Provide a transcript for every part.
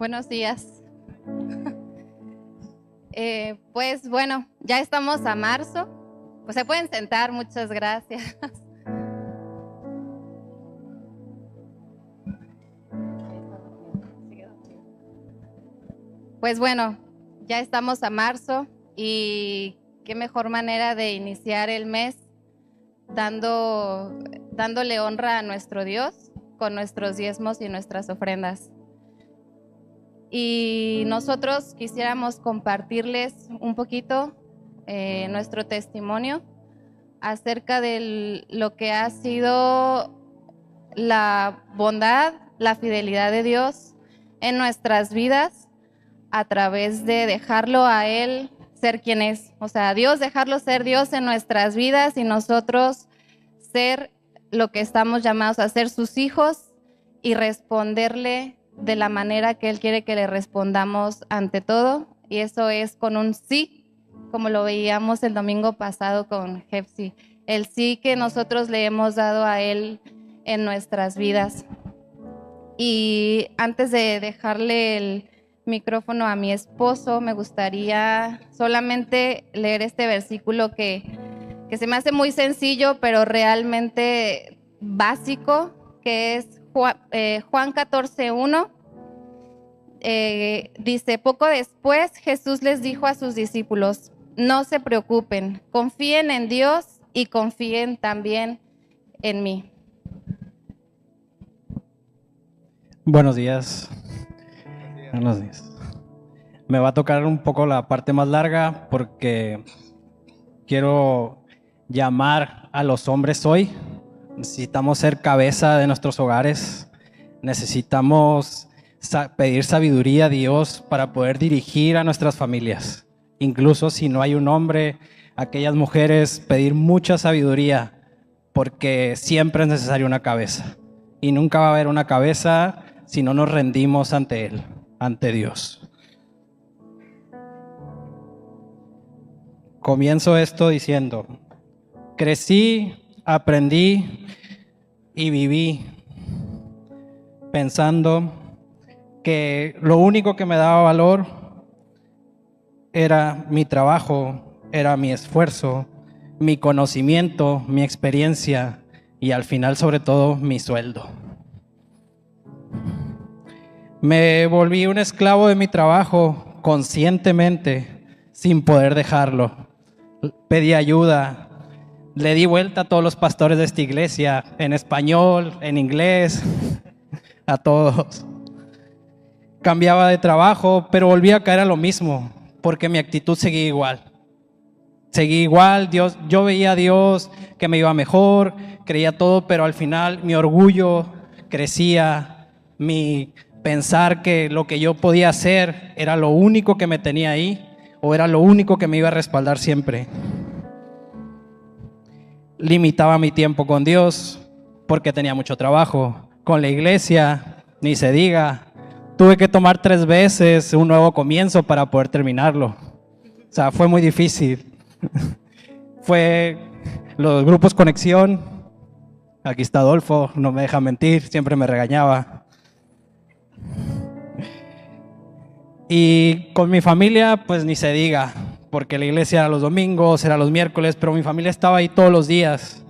Buenos días. Pues bueno, ya estamos a marzo. Pues se pueden sentar, muchas gracias. Pues bueno, ya estamos a marzo y qué mejor manera de iniciar el mes dándole honra a nuestro Dios con nuestros diezmos y nuestras ofrendas. Y nosotros quisiéramos compartirles un poquito nuestro testimonio acerca de lo que ha sido la bondad, la fidelidad de Dios en nuestras vidas a través de dejarlo a Él ser quien es. O sea, Dios dejarlo ser Dios en nuestras vidas y nosotros ser lo que estamos llamados a ser sus hijos y responderle de la manera que Él quiere que le respondamos ante todo, y eso es con un sí, como lo veíamos el domingo pasado con Jefsi, el sí que nosotros le hemos dado a Él en nuestras vidas. Y antes de dejarle el micrófono a mi esposo, me gustaría solamente leer este versículo que se me hace muy sencillo, pero realmente básico, que es Juan 14:1, dice: poco después Jesús les dijo a sus discípulos: no se preocupen, confíen en Dios y confíen también en mí. Buenos días. Buenos días. Me va a tocar un poco la parte más larga porque quiero llamar a los hombres hoy. Necesitamos ser cabeza de nuestros hogares. Necesitamos pedir sabiduría a Dios para poder dirigir a nuestras familias. Incluso si no hay un hombre, aquellas mujeres, pedir mucha sabiduría, porque siempre es necesaria una cabeza. Y nunca va a haber una cabeza si no nos rendimos ante Él, ante Dios. Comienzo esto diciendo: crecí, aprendí y viví pensando que lo único que me daba valor era mi trabajo, era mi esfuerzo, mi conocimiento, mi experiencia y al final, sobre todo, mi sueldo. Me volví un esclavo de mi trabajo conscientemente, sin poder dejarlo. Pedí ayuda, le di vuelta a todos los pastores de esta iglesia, en español, en inglés, a todos. Cambiaba de trabajo, pero volví a caer a lo mismo, porque mi actitud seguía igual. Seguía igual, yo veía a Dios que me iba mejor, creía todo, pero al final mi orgullo crecía, mi pensar que lo que yo podía hacer era lo único que me tenía ahí, o era lo único que me iba a respaldar siempre. Limitaba mi tiempo con Dios porque tenía mucho trabajo. Con la iglesia, ni se diga. Tuve que tomar 3 veces un nuevo comienzo para poder terminarlo. O sea, fue muy difícil. Fue los grupos Conexión. Aquí está Adolfo, no me deja mentir, siempre me regañaba. Y con mi familia, pues ni se diga, porque la iglesia era los domingos, era los miércoles, pero mi familia estaba ahí todos los días.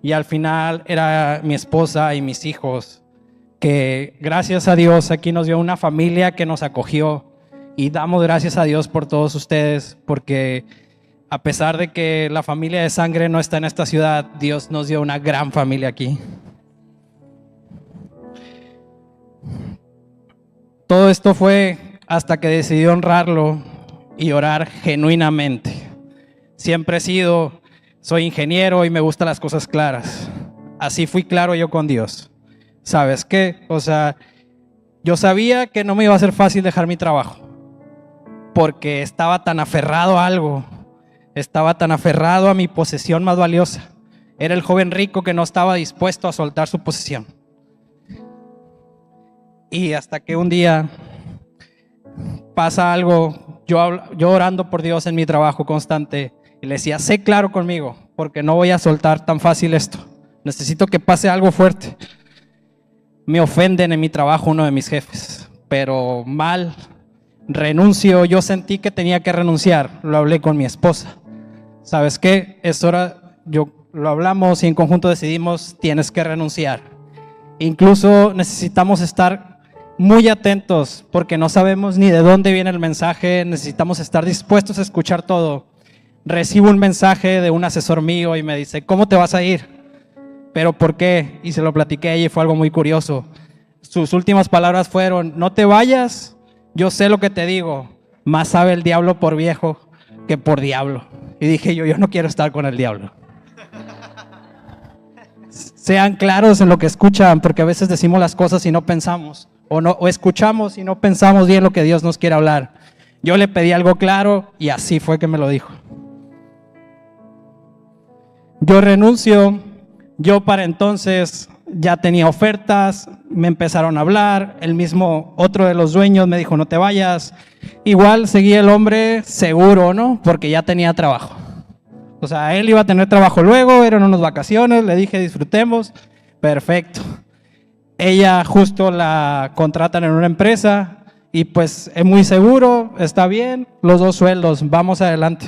Y al final era mi esposa y mis hijos, que gracias a Dios aquí nos dio una familia que nos acogió. Y damos gracias a Dios por todos ustedes, porque a pesar de que la familia de sangre no está en esta ciudad, Dios nos dio una gran familia aquí. Todo esto fue hasta que decidí honrarlo y orar genuinamente. Siempre soy ingeniero y me gustan las cosas claras. Así fui claro yo con Dios. ¿Sabes qué? O sea, yo sabía que no me iba a ser fácil dejar mi trabajo, porque estaba tan aferrado a algo, estaba tan aferrado a mi posesión más valiosa. Era el joven rico que no estaba dispuesto a soltar su posesión. Y hasta que un día pasa algo, yo orando por Dios en mi trabajo constante, y le decía: sé claro conmigo, porque no voy a soltar tan fácil esto. Necesito que pase algo fuerte. Me ofenden en mi trabajo uno de mis jefes, pero mal. Renuncio, yo sentí que tenía que renunciar, lo hablé con mi esposa. ¿Sabes qué? Es hora, lo hablamos y en conjunto decidimos, tienes que renunciar. Incluso necesitamos estar muy atentos porque no sabemos ni de dónde viene el mensaje, necesitamos estar dispuestos a escuchar todo. Recibo un mensaje de un asesor mío y me dice, ¿cómo te vas a ir? ¿Pero por qué? Y se lo platiqué a ella y fue algo muy curioso. Sus últimas palabras fueron, no te vayas, yo sé lo que te digo, más sabe el diablo por viejo que por diablo. Y dije yo no quiero estar con el diablo. Sean claros en lo que escuchan, porque a veces decimos las cosas y no pensamos, o escuchamos y no pensamos bien lo que Dios nos quiere hablar. Yo le pedí algo claro y así fue que me lo dijo. Yo renuncio, yo para entonces ya tenía ofertas, me empezaron a hablar, el mismo otro de los dueños me dijo no te vayas, igual seguí el hombre seguro, ¿no? Porque ya tenía trabajo. O sea, él iba a tener trabajo luego, eran unas vacaciones, le dije disfrutemos, perfecto. Ella justo la contratan en una empresa y pues es muy seguro, está bien, los 2 sueldos, vamos adelante.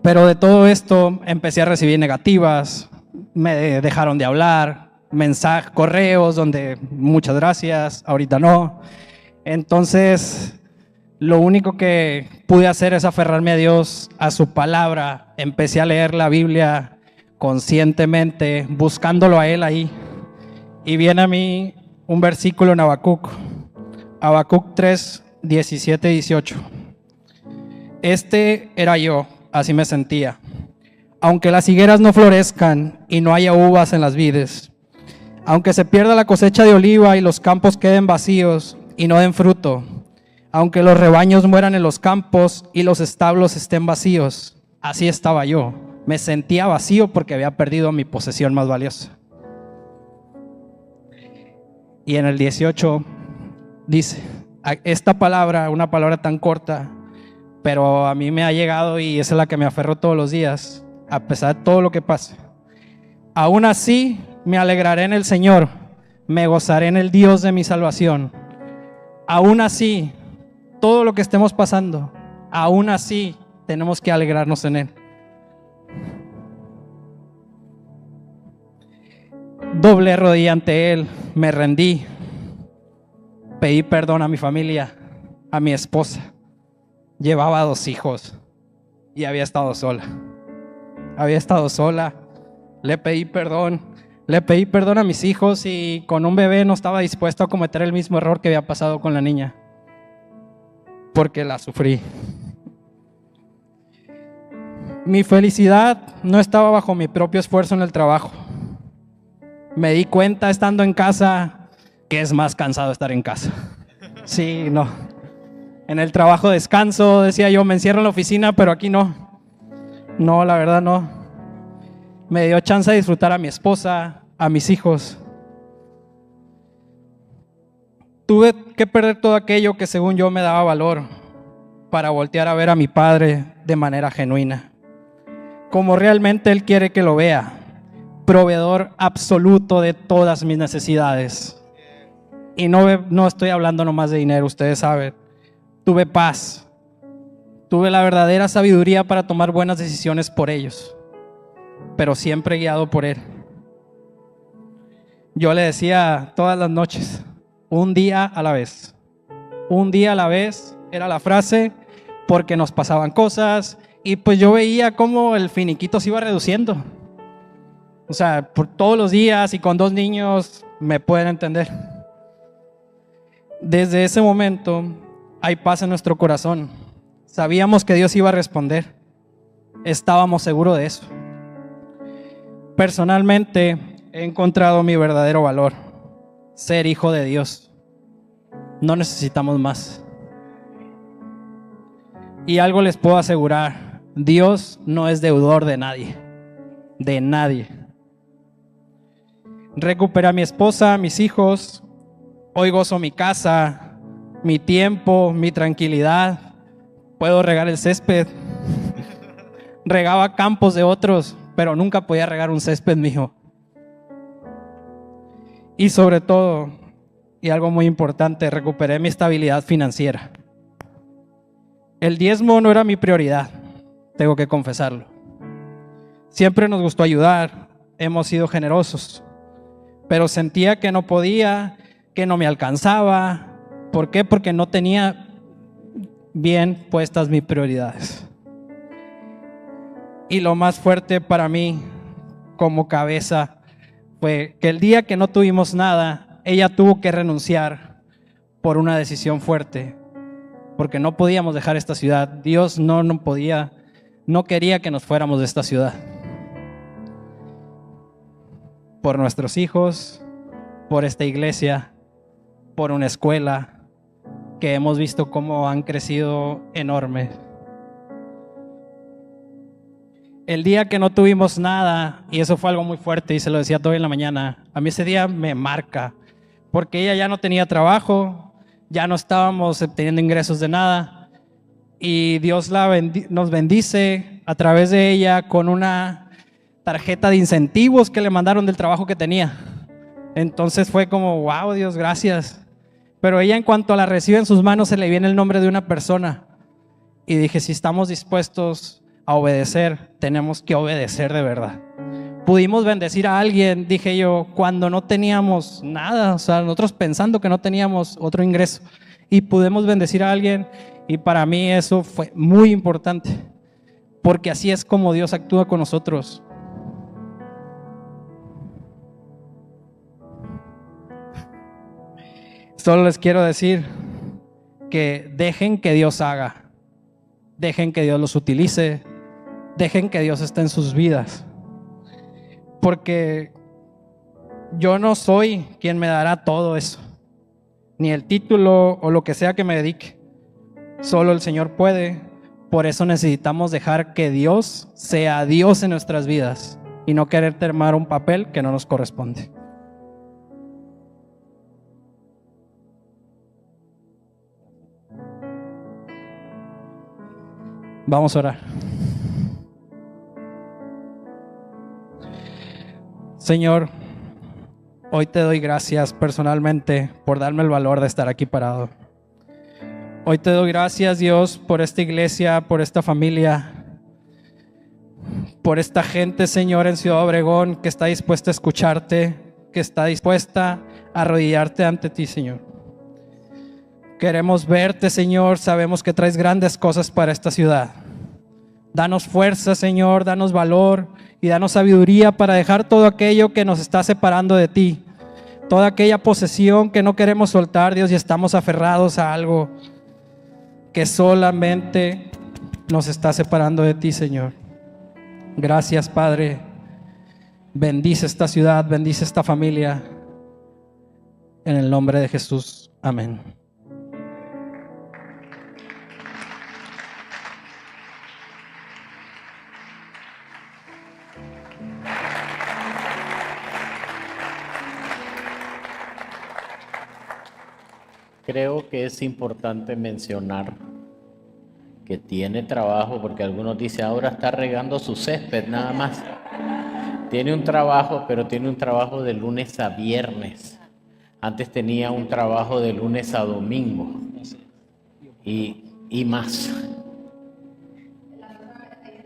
Pero de todo esto empecé a recibir negativas, me dejaron de hablar, mensajes, correos donde muchas gracias, ahorita no. Entonces, lo único que pude hacer es aferrarme a Dios, a su palabra. Empecé a leer la Biblia conscientemente, buscándolo a Él ahí. Y viene a mí un versículo en Habacuc 3, 17, 18. Este era yo. Así me sentía. Aunque las higueras no florezcan y no haya uvas en las vides, aunque se pierda la cosecha de oliva y los campos queden vacíos y no den fruto, aunque los rebaños mueran en los campos y los establos estén vacíos, así estaba yo. Me sentía vacío porque había perdido mi posesión más valiosa. Y en el 18 dice, esta palabra, una palabra tan corta, pero a mí me ha llegado y esa es la que me aferro todos los días, a pesar de todo lo que pase. Aún así me alegraré en el Señor, me gozaré en el Dios de mi salvación. Aún así, todo lo que estemos pasando, aún así tenemos que alegrarnos en Él. Doblé rodilla ante Él, me rendí, pedí perdón a mi familia, a mi esposa. Llevaba 2 hijos y había estado sola. Le pedí perdón a mis hijos y con un bebé no estaba dispuesto a cometer el mismo error que había pasado con la niña, porque la sufrí. Mi felicidad no estaba bajo mi propio esfuerzo en el trabajo. Me di cuenta estando en casa que es más cansado estar en casa. Sí, no. En el trabajo descanso, decía yo, me encierro en la oficina, pero aquí no. No, la verdad no. Me dio chance de disfrutar a mi esposa, a mis hijos. Tuve que perder todo aquello que según yo me daba valor para voltear a ver a mi padre de manera genuina, como realmente él quiere que lo vea, proveedor absoluto de todas mis necesidades. Y no estoy hablando nomás de dinero, ustedes saben. Tuve paz, tuve la verdadera sabiduría para tomar buenas decisiones por ellos, pero siempre guiado por Él. Yo le decía todas las noches, un día a la vez. Un día a la vez era la frase, porque nos pasaban cosas y pues yo veía cómo el finiquito se iba reduciendo. O sea, por todos los días y con 2 niños me pueden entender. Desde ese momento hay paz en nuestro corazón. Sabíamos que Dios iba a responder. Estábamos seguros de eso. Personalmente he encontrado mi verdadero valor: ser hijo de Dios. No necesitamos más. Y algo les puedo asegurar: Dios no es deudor de nadie. De nadie. Recuperé a mi esposa, a mis hijos. Hoy gozo mi casa, mi tiempo, mi tranquilidad. Puedo regar el césped. Regaba campos de otros, pero nunca podía regar un césped mío. Y sobre todo, y algo muy importante, recuperé mi estabilidad financiera. El diezmo no era mi prioridad, tengo que confesarlo. Siempre nos gustó ayudar, hemos sido generosos, pero sentía que no podía, que no me alcanzaba. ¿Por qué? Porque no tenía bien puestas mis prioridades. Y lo más fuerte para mí como cabeza fue que el día que no tuvimos nada, ella tuvo que renunciar por una decisión fuerte, porque no podíamos dejar esta ciudad. Dios no quería que nos fuéramos de esta ciudad. Por nuestros hijos, por esta iglesia, por una escuela que hemos visto cómo han crecido enorme. El día que no tuvimos nada, y eso fue algo muy fuerte y se lo decía todo en la mañana, a mí ese día me marca, porque ella ya no tenía trabajo, ya no estábamos obteniendo ingresos de nada, y Dios nos bendice a través de ella con una tarjeta de incentivos que le mandaron del trabajo que tenía. Entonces fue como, wow, Dios, gracias. Pero ella, en cuanto la recibe en sus manos, se le viene el nombre de una persona, y dije, si estamos dispuestos a obedecer, tenemos que obedecer de verdad. Pudimos bendecir a alguien, dije yo, cuando no teníamos nada, o sea, nosotros pensando que no teníamos otro ingreso, y pudimos bendecir a alguien, y para mí eso fue muy importante, porque así es como Dios actúa con nosotros. Solo les quiero decir que dejen que Dios haga, dejen que Dios los utilice, dejen que Dios esté en sus vidas, porque yo no soy quien me dará todo eso, ni el título o lo que sea que me dedique. Solo el Señor puede. Por eso necesitamos dejar que Dios sea Dios en nuestras vidas y no querer tomar un papel que no nos corresponde. Vamos a orar. Señor, hoy te doy gracias personalmente por darme el valor de estar aquí parado. Hoy te doy gracias, Dios, por esta iglesia, por esta familia, por esta gente, Señor, en Ciudad Obregón, que está dispuesta a escucharte, que está dispuesta a arrodillarte ante ti, Señor. Queremos verte, Señor, sabemos que traes grandes cosas para esta ciudad. Danos fuerza, Señor, danos valor y danos sabiduría para dejar todo aquello que nos está separando de ti, toda aquella posesión que no queremos soltar, Dios, y estamos aferrados a algo que solamente nos está separando de ti, Señor. Gracias, Padre. Bendice esta ciudad, bendice esta familia. En el nombre de Jesús. Amén. Creo que es importante mencionar que tiene trabajo, porque algunos dicen ahora está regando su césped nada más. Tiene un trabajo, pero tiene un trabajo de lunes a viernes. Antes tenía un trabajo de lunes a domingo y más.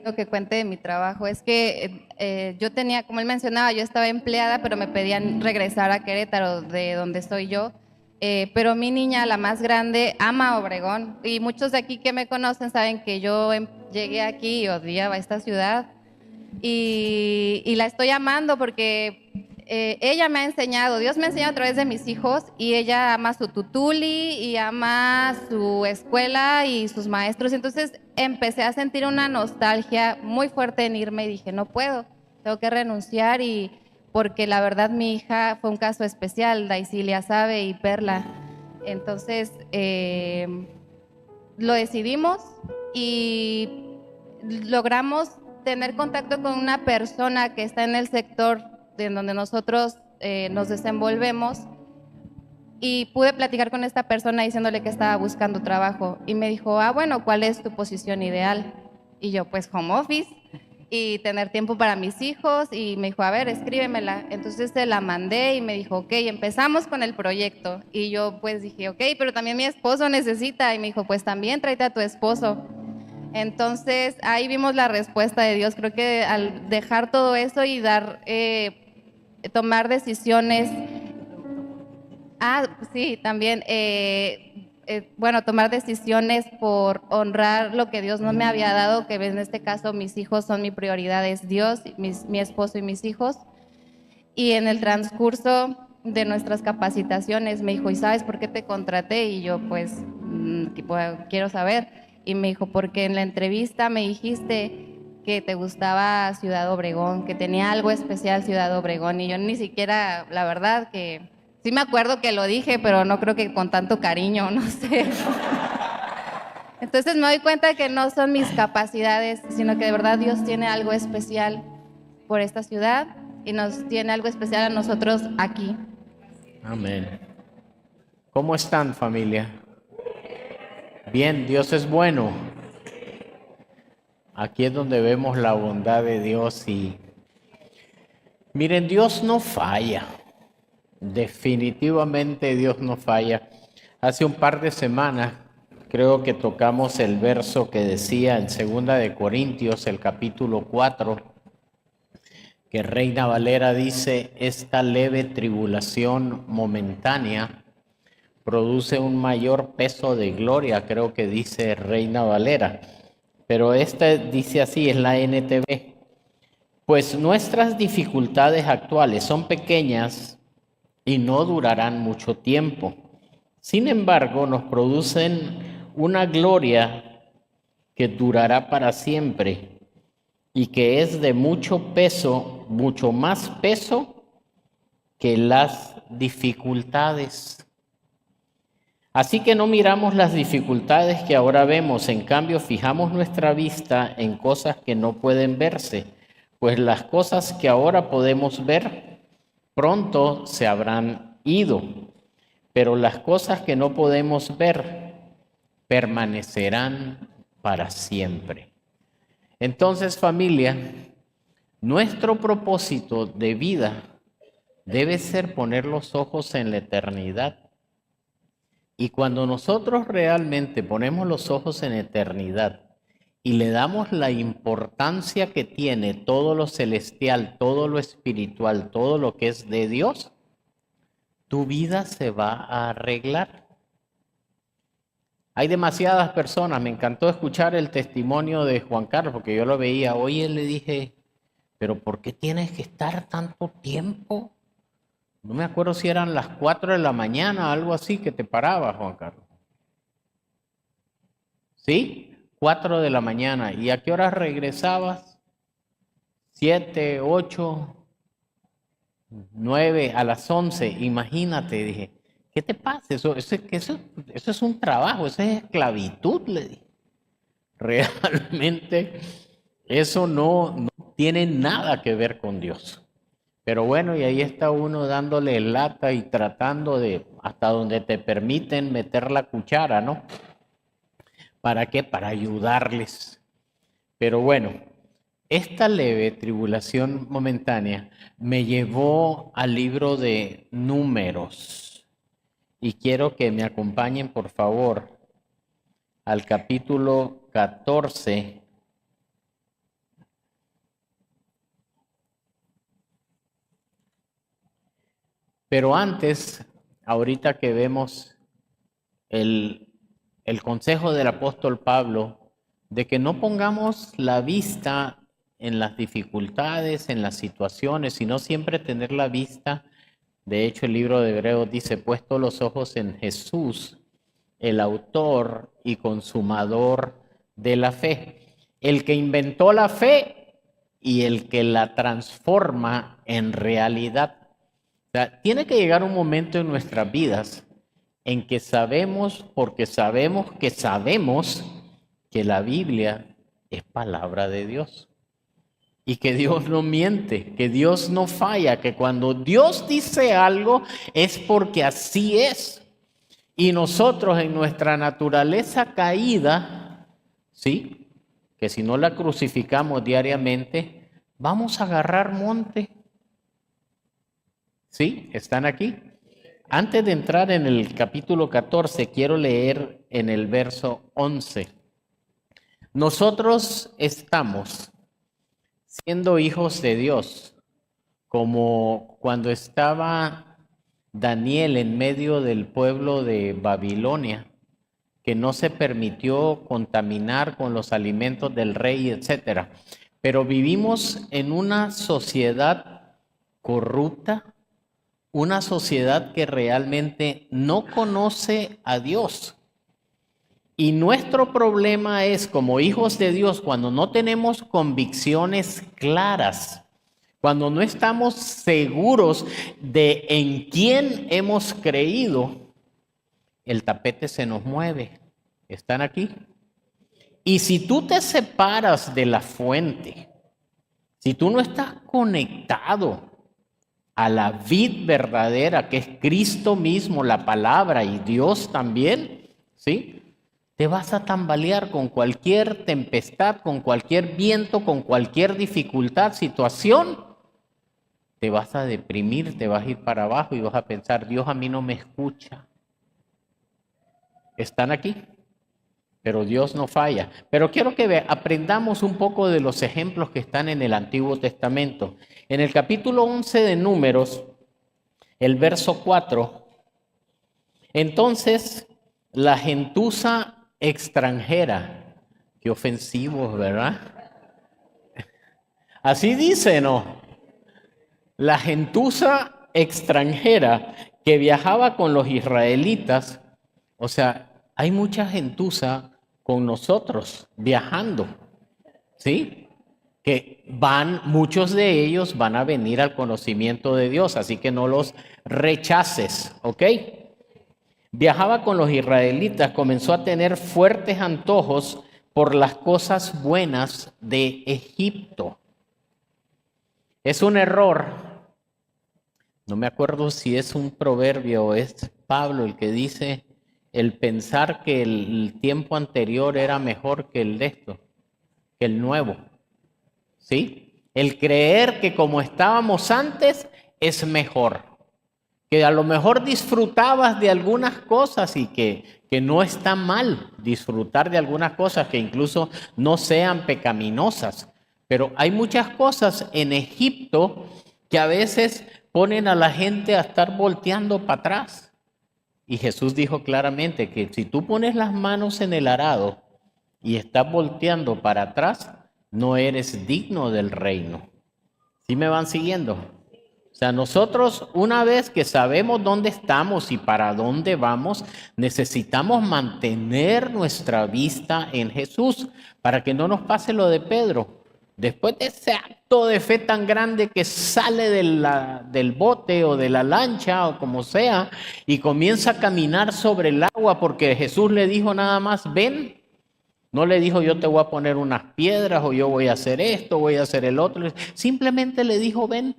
Lo que cuente de mi trabajo es que yo tenía, como él mencionaba, yo estaba empleada, pero me pedían regresar a Querétaro, de donde soy yo. Pero mi niña, la más grande, ama Obregón, y muchos de aquí que me conocen saben que yo llegué aquí y odiaba esta ciudad, y la estoy amando porque ella me ha enseñado, Dios me ha enseñado a través de mis hijos, y ella ama su tutuli y ama su escuela y sus maestros. Entonces empecé a sentir una nostalgia muy fuerte en irme y dije, no puedo, tengo que renunciar, y porque la verdad mi hija fue un caso especial, Daisilia sabe y Perla. Entonces lo decidimos y logramos tener contacto con una persona que está en el sector en donde nosotros nos desenvolvemos, y pude platicar con esta persona diciéndole que estaba buscando trabajo, y me dijo, bueno, ¿cuál es tu posición ideal? Y yo, pues home office. y tener tiempo para mis hijos, y me dijo, a ver, escríbemela. Entonces se la mandé y me dijo, ok, empezamos con el proyecto. Y yo pues dije, ok, pero también mi esposo necesita. Y me dijo, pues también tráete a tu esposo. Entonces ahí vimos la respuesta de Dios. Creo que al dejar todo eso y tomar decisiones. Sí, también, tomar decisiones por honrar lo que Dios no me había dado, que en este caso mis hijos son mi prioridad, es Dios, mi esposo y mis hijos. Y en el transcurso de nuestras capacitaciones me dijo, ¿y sabes por qué te contraté? Y yo, pues, quiero saber. Y me dijo, porque en la entrevista me dijiste que te gustaba Ciudad Obregón, que tenía algo especial Ciudad Obregón. Y yo ni siquiera, la verdad, que sí me acuerdo que lo dije, pero no creo que con tanto cariño, no sé. Entonces me doy cuenta que no son mis capacidades, sino que de verdad Dios tiene algo especial por esta ciudad y nos tiene algo especial a nosotros aquí. Amén. ¿Cómo están, familia? Bien, Dios es bueno. Aquí es donde vemos la bondad de Dios y miren, Dios no falla. Definitivamente Dios no falla. Hace un par de semanas creo que tocamos el verso que decía en 2 de Corintios, el capítulo 4, que Reina Valera dice, esta leve tribulación momentánea produce un mayor peso de gloria, creo que dice Reina Valera. Pero esta dice así, es la NTV. Pues nuestras dificultades actuales son pequeñas y no durarán mucho tiempo. Sin embargo, nos producen una gloria que durará para siempre y que es de mucho peso, mucho más peso que las dificultades. Así que no miramos las dificultades que ahora vemos, en cambio fijamos nuestra vista en cosas que no pueden verse, pues las cosas que ahora podemos ver pronto se habrán ido, pero las cosas que no podemos ver permanecerán para siempre. Entonces, familia, nuestro propósito de vida debe ser poner los ojos en la eternidad. Y cuando nosotros realmente ponemos los ojos en eternidad y le damos la importancia que tiene todo lo celestial, todo lo espiritual, todo lo que es de Dios, tu vida se va a arreglar. Hay demasiadas personas, me encantó escuchar el testimonio de Juan Carlos, porque yo lo veía hoy y le dije, pero ¿por qué tienes que estar tanto tiempo? No me acuerdo si eran las 4 de la mañana, algo así, que te paraba, Juan Carlos. ¿Sí? 4 de la mañana. ¿Y a qué horas regresabas? 7, 8, 9, a las 11. Imagínate, dije, ¿qué te pasa? Eso es un trabajo, eso es esclavitud, le dije. Realmente eso no tiene nada que ver con Dios. Pero bueno, y ahí está uno dándole lata y tratando de, hasta donde te permiten meter la cuchara, ¿no? ¿Para qué? Para ayudarles. Pero bueno, esta leve tribulación momentánea me llevó al libro de Números. Y quiero que me acompañen, por favor, al capítulo 14. Pero antes, ahorita que vemos el consejo del apóstol Pablo de que no pongamos la vista en las dificultades, en las situaciones, sino siempre tener la vista. De hecho, el libro de Hebreos dice, puesto los ojos en Jesús, el autor y consumador de la fe, el que inventó la fe y el que la transforma en realidad. O sea, tiene que llegar un momento en nuestras vidas en que sabemos, porque sabemos que la Biblia es palabra de Dios y que Dios no miente, que Dios no falla, que cuando Dios dice algo es porque así es. Y nosotros en nuestra naturaleza caída, ¿sí? que si no la crucificamos diariamente, vamos a agarrar monte. ¿Sí? ¿Están aquí? Antes de entrar en el capítulo 14, quiero leer en el verso 11. Nosotros estamos siendo hijos de Dios, como cuando estaba Daniel en medio del pueblo de Babilonia, que no se permitió contaminar con los alimentos del rey, etc. Pero vivimos en una sociedad corrupta, una sociedad que realmente no conoce a Dios. Y nuestro problema es, como hijos de Dios, cuando no tenemos convicciones claras, cuando no estamos seguros de en quién hemos creído, el tapete se nos mueve. ¿Están aquí? Y si tú te separas de la fuente, si tú no estás conectado a la vid verdadera, que es Cristo mismo, la palabra y Dios también, ¿sí? Te vas a tambalear con cualquier tempestad, con cualquier viento, con cualquier dificultad, situación. Te vas a deprimir, te vas a ir para abajo y vas a pensar, Dios a mí no me escucha. ¿Están aquí? Pero Dios no falla. Pero quiero que aprendamos un poco de los ejemplos que están en el Antiguo Testamento. En el capítulo 11 de Números, el verso 4, entonces la gentuza extranjera, qué ofensivos, ¿verdad? Así dice, ¿no? La gentuza extranjera que viajaba con los israelitas, o sea, hay mucha gentuza con nosotros viajando, ¿sí? Que muchos de ellos van a venir al conocimiento de Dios, así que no los rechaces, ¿ok? Viajaba con los israelitas, comenzó a tener fuertes antojos por las cosas buenas de Egipto. Es un error, no me acuerdo si es un proverbio o es Pablo el que dice, el pensar que el tiempo anterior era mejor que el de esto, que el nuevo, ¿sí? El creer que como estábamos antes es mejor, que a lo mejor disfrutabas de algunas cosas y que no está mal disfrutar de algunas cosas que incluso no sean pecaminosas, pero hay muchas cosas en Egipto que a veces ponen a la gente a estar volteando para atrás. Y Jesús dijo claramente que si tú pones las manos en el arado y estás volteando para atrás, no eres digno del reino. ¿Sí me van siguiendo? O sea, nosotros una vez que sabemos dónde estamos y para dónde vamos, necesitamos mantener nuestra vista en Jesús para que no nos pase lo de Pedro. Después de ese acto de fe tan grande que sale del bote o de la lancha o como sea y comienza a caminar sobre el agua porque Jesús le dijo nada más, ven. No le dijo yo te voy a poner unas piedras o yo voy a hacer esto, voy a hacer el otro. Simplemente le dijo ven.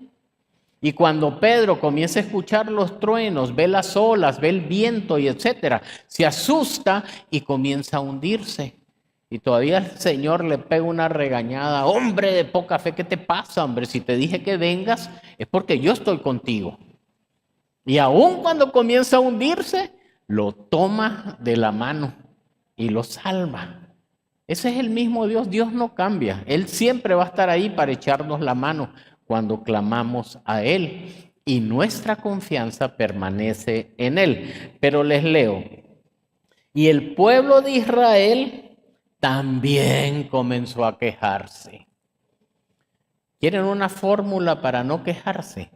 Y cuando Pedro comienza a escuchar los truenos, ve las olas, ve el viento y etcétera, se asusta y comienza a hundirse. Y todavía el Señor le pega una regañada. Hombre de poca fe, ¿qué te pasa, hombre? Si te dije que vengas, es porque yo estoy contigo. Y aun cuando comienza a hundirse, lo toma de la mano y lo salva. Ese es el mismo Dios. Dios no cambia. Él siempre va a estar ahí para echarnos la mano cuando clamamos a Él. Y nuestra confianza permanece en Él. Pero les leo. Y el pueblo de Israel también comenzó a quejarse. ¿Quieren una fórmula para no quejarse?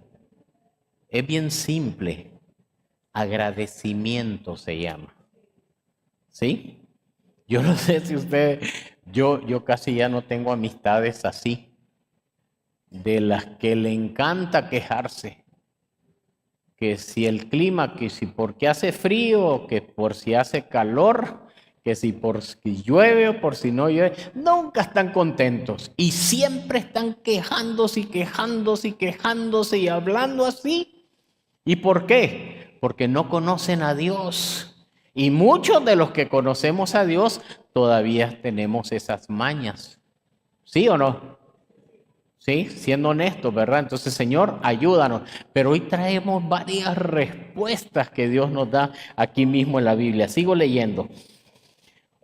Es bien simple. Agradecimiento se llama. ¿Sí? Yo no sé si ustedes, yo casi ya no tengo amistades así, de las que le encanta quejarse. Que si el clima, que si porque hace frío, que por si hace calor, que si por si llueve o por si no llueve, nunca están contentos y siempre están quejándose y quejándose y quejándose y hablando así. ¿Y por qué? Porque no conocen a Dios. Y muchos de los que conocemos a Dios todavía tenemos esas mañas. ¿Sí o no? Sí, siendo honestos, ¿verdad? Entonces, Señor, ayúdanos. Pero hoy traemos varias respuestas que Dios nos da aquí mismo en la Biblia. Sigo leyendo.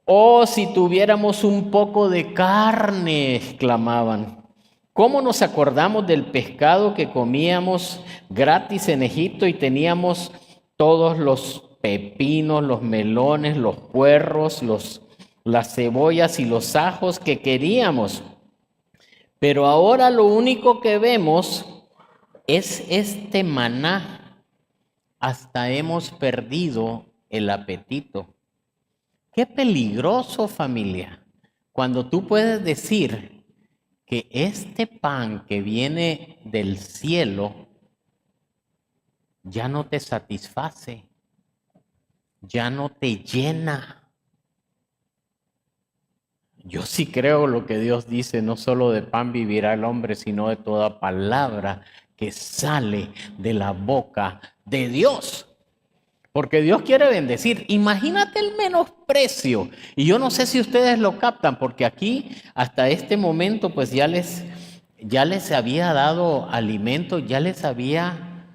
Oh, si tuviéramos un poco de carne, exclamaban. ¿Cómo nos acordamos del pescado que comíamos gratis en Egipto y teníamos todos los pepinos, los melones, los puerros, las cebollas y los ajos que queríamos? Pero ahora lo único que vemos es este maná. Hasta hemos perdido el apetito. Qué peligroso, familia, cuando tú puedes decir que este pan que viene del cielo ya no te satisface, ya no te llena. Yo sí creo lo que Dios dice, no solo de pan vivirá el hombre, sino de toda palabra que sale de la boca de Dios. Porque Dios quiere bendecir. Imagínate el menosprecio. Y yo no sé si ustedes lo captan, porque aquí hasta este momento pues ya les había dado alimento, ya les había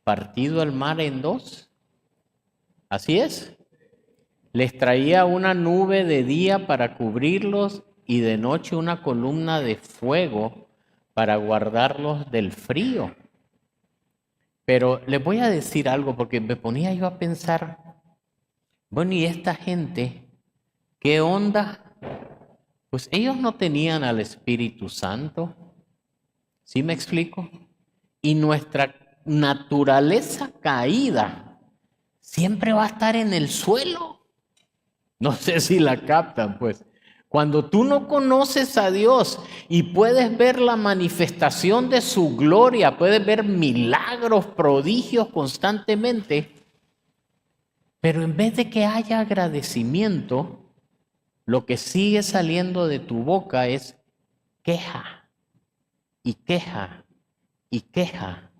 partido el mar en dos. ¿Así es? Les traía una nube de día para cubrirlos y de noche una columna de fuego para guardarlos del frío. Pero les voy a decir algo porque me ponía yo a pensar, bueno, ¿y esta gente qué onda? Pues ellos no tenían al Espíritu Santo. ¿Sí me explico? Y nuestra naturaleza caída siempre va a estar en el suelo. No sé si la captan, pues. Cuando tú no conoces a Dios y puedes ver la manifestación de su gloria, puedes ver milagros, prodigios constantemente, pero en vez de que haya agradecimiento, lo que sigue saliendo de tu boca es queja y queja y queja.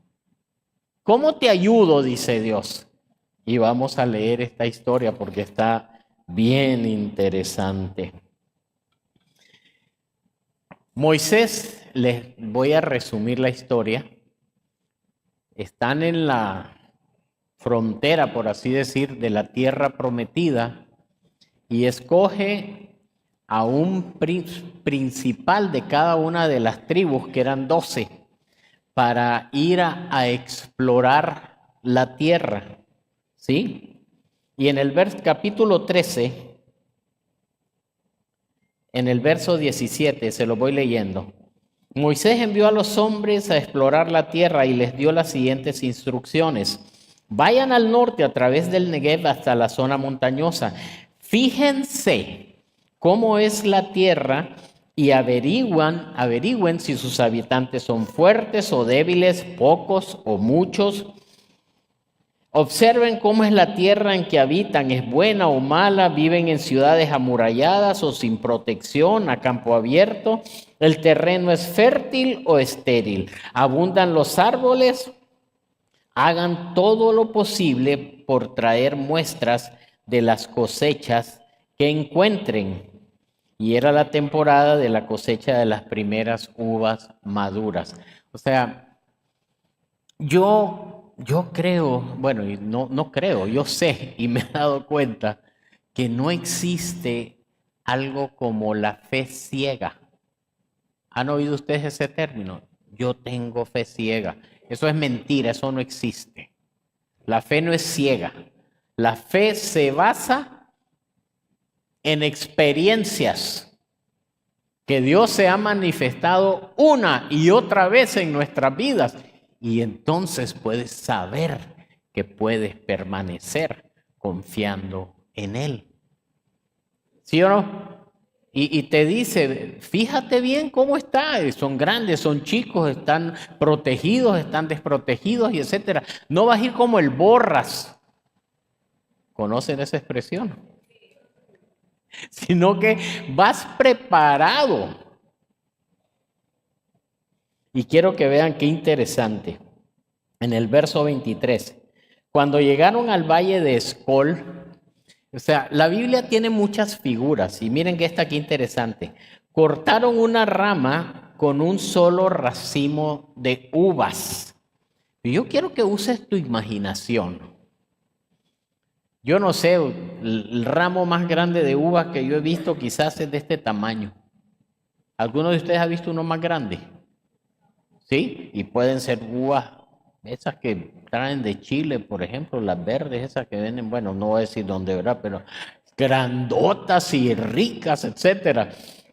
¿Cómo te ayudo? Dice Dios. Y vamos a leer esta historia porque está bien interesante. Moisés, les voy a resumir la historia. Están en la frontera, por así decir, de la tierra prometida y escoge a un principal de cada una de las tribus, que eran 12, para ir a explorar la tierra. ¿Sí? Y en el capítulo 13, en el verso 17, se lo voy leyendo. Moisés envió a los hombres a explorar la tierra y les dio las siguientes instrucciones. Vayan al norte a través del Negev hasta la zona montañosa. Fíjense cómo es la tierra y averigüen si sus habitantes son fuertes o débiles, pocos o muchos. Observen cómo es la tierra en que habitan, es buena o mala, viven en ciudades amuralladas o sin protección, a campo abierto, el terreno es fértil o estéril, abundan los árboles, hagan todo lo posible por traer muestras de las cosechas que encuentren. Y era la temporada de la cosecha de las primeras uvas maduras. O sea, yo creo, bueno, y no creo, yo sé y me he dado cuenta que no existe algo como la fe ciega. ¿Han oído ustedes ese término? Yo tengo fe ciega. Eso es mentira, eso no existe. La fe no es ciega. La fe se basa en experiencias que Dios se ha manifestado una y otra vez en nuestras vidas. Y entonces puedes saber que puedes permanecer confiando en Él. ¿Sí o no? Y te dice, fíjate bien cómo está. Son grandes, son chicos, están protegidos, están desprotegidos y etcétera. No vas a ir como el borras. ¿Conocen esa expresión? Sino que vas preparado. Y quiero que vean qué interesante. En el verso 23, cuando llegaron al valle de Escol, o sea, la Biblia tiene muchas figuras y miren que está aquí interesante. cortaron una rama con un solo racimo de uvas. Y yo quiero que uses tu imaginación. Yo no sé, el ramo más grande de uvas que yo he visto quizás es de este tamaño. ¿Alguno de ustedes ha visto uno más grande? ¿Sí? Y pueden ser uvas, esas que traen de Chile, por ejemplo, las verdes, esas que venden, bueno, no voy a decir dónde, ¿verdad? Pero grandotas y ricas, etcétera.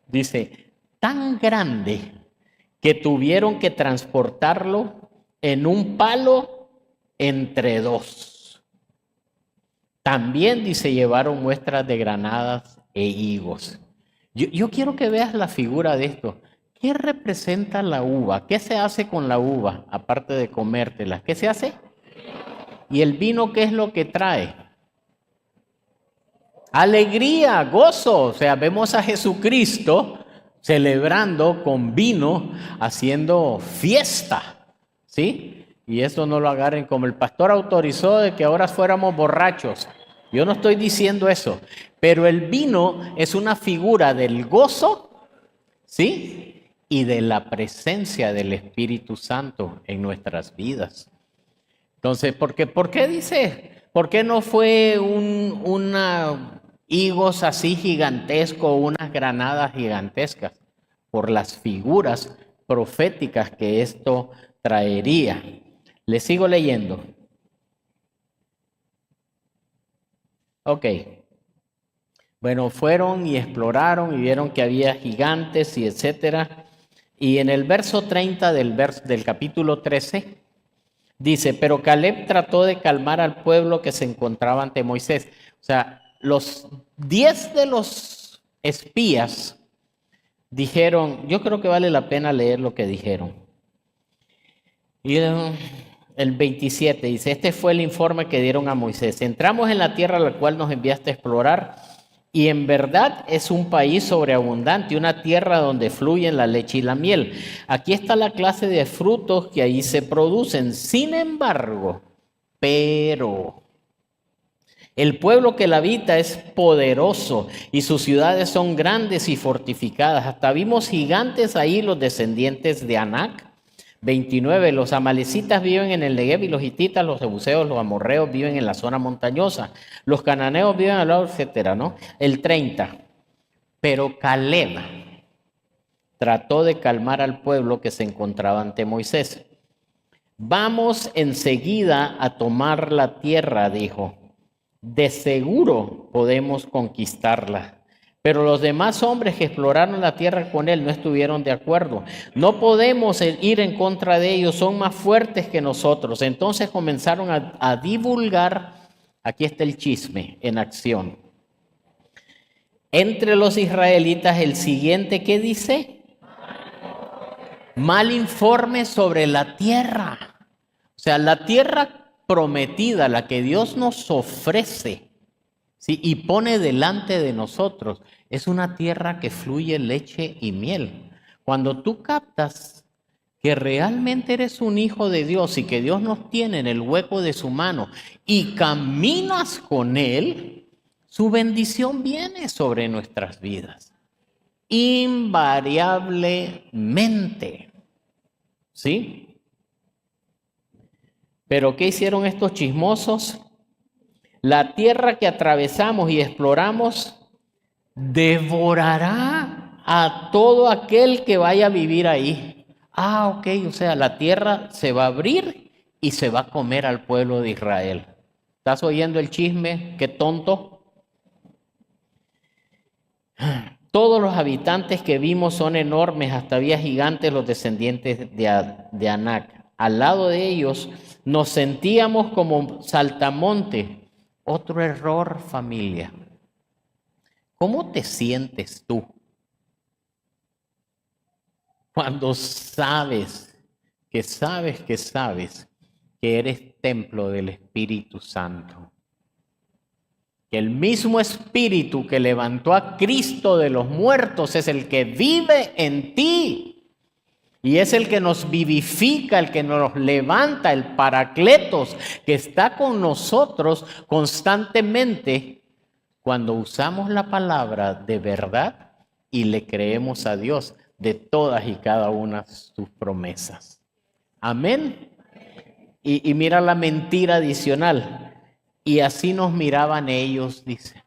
Dice, tan grande que tuvieron que transportarlo en un palo entre dos. También, dice, llevaron muestras de granadas e higos. Yo quiero que veas la figura de esto. ¿Qué representa la uva? ¿Qué se hace con la uva, aparte de comértela? ¿Qué se hace? ¿Y el vino qué es lo que trae? Alegría, gozo. O sea, vemos a Jesucristo celebrando con vino, haciendo fiesta, ¿sí? Y eso no lo agarren como el pastor autorizó de que ahora fuéramos borrachos. Yo no estoy diciendo eso, pero el vino es una figura del gozo, ¿sí? Y de la presencia del Espíritu Santo en nuestras vidas. Entonces, ¿por qué dice? ¿Por qué no fue una higos así gigantesco, unas granadas gigantescas? Por las figuras proféticas que esto traería. Le sigo leyendo. Ok. Bueno, fueron y exploraron y vieron que había gigantes y etcétera. Y en el verso 30 del capítulo 13 dice, pero Caleb trató de calmar al pueblo que se encontraba ante Moisés. O sea, los 10 de los espías dijeron, yo creo que vale la pena leer lo que dijeron. Y el 27 dice, este fue el informe que dieron a Moisés. Entramos en la tierra a la cual nos enviaste a explorar y en verdad es un país sobreabundante, una tierra donde fluyen la leche y la miel. Aquí está la clase de frutos que ahí se producen. Sin embargo, pero el pueblo que la habita es poderoso y sus ciudades son grandes y fortificadas. Hasta vimos gigantes ahí, los descendientes de Anac. 29, los amalecitas viven en el Negev y los hititas, los jebuseos, los amorreos viven en la zona montañosa. Los cananeos viven al lado, etcétera, ¿no? El 30, pero Caleb trató de calmar al pueblo que se encontraba ante Moisés. Vamos enseguida a tomar la tierra, dijo. De seguro podemos conquistarla. Pero los demás hombres que exploraron la tierra con él no estuvieron de acuerdo. No podemos ir en contra de ellos, son más fuertes que nosotros. Entonces comenzaron a divulgar, aquí está el chisme en acción. Entre los israelitas el siguiente, ¿qué dice? Mal informe sobre la tierra. O sea, la tierra prometida, la que Dios nos ofrece, ¿sí? Y pone delante de nosotros, es una tierra que fluye leche y miel. Cuando tú captas que realmente eres un hijo de Dios y que Dios nos tiene en el hueco de su mano y caminas con Él, su bendición viene sobre nuestras vidas. Invariablemente. ¿Sí? Pero ¿qué hicieron estos chismosos? La tierra que atravesamos y exploramos devorará a todo aquel que vaya a vivir ahí. Ok, o sea, la tierra se va a abrir y se va a comer al pueblo de Israel. ¿Estás oyendo el chisme? Qué tonto. Todos los habitantes que vimos son enormes, hasta había gigantes, los descendientes de Anac. Al lado de ellos nos sentíamos como saltamonte. Otro error, familia. ¿Cómo te sientes tú cuando sabes que eres templo del Espíritu Santo? Que el mismo Espíritu que levantó a Cristo de los muertos es el que vive en ti. Y es el que nos vivifica, el que nos levanta, el Paracletos, que está con nosotros constantemente. Cuando usamos la palabra de verdad y le creemos a Dios de todas y cada una de sus promesas. Amén. Y mira la mentira adicional. Y así nos miraban ellos, dice.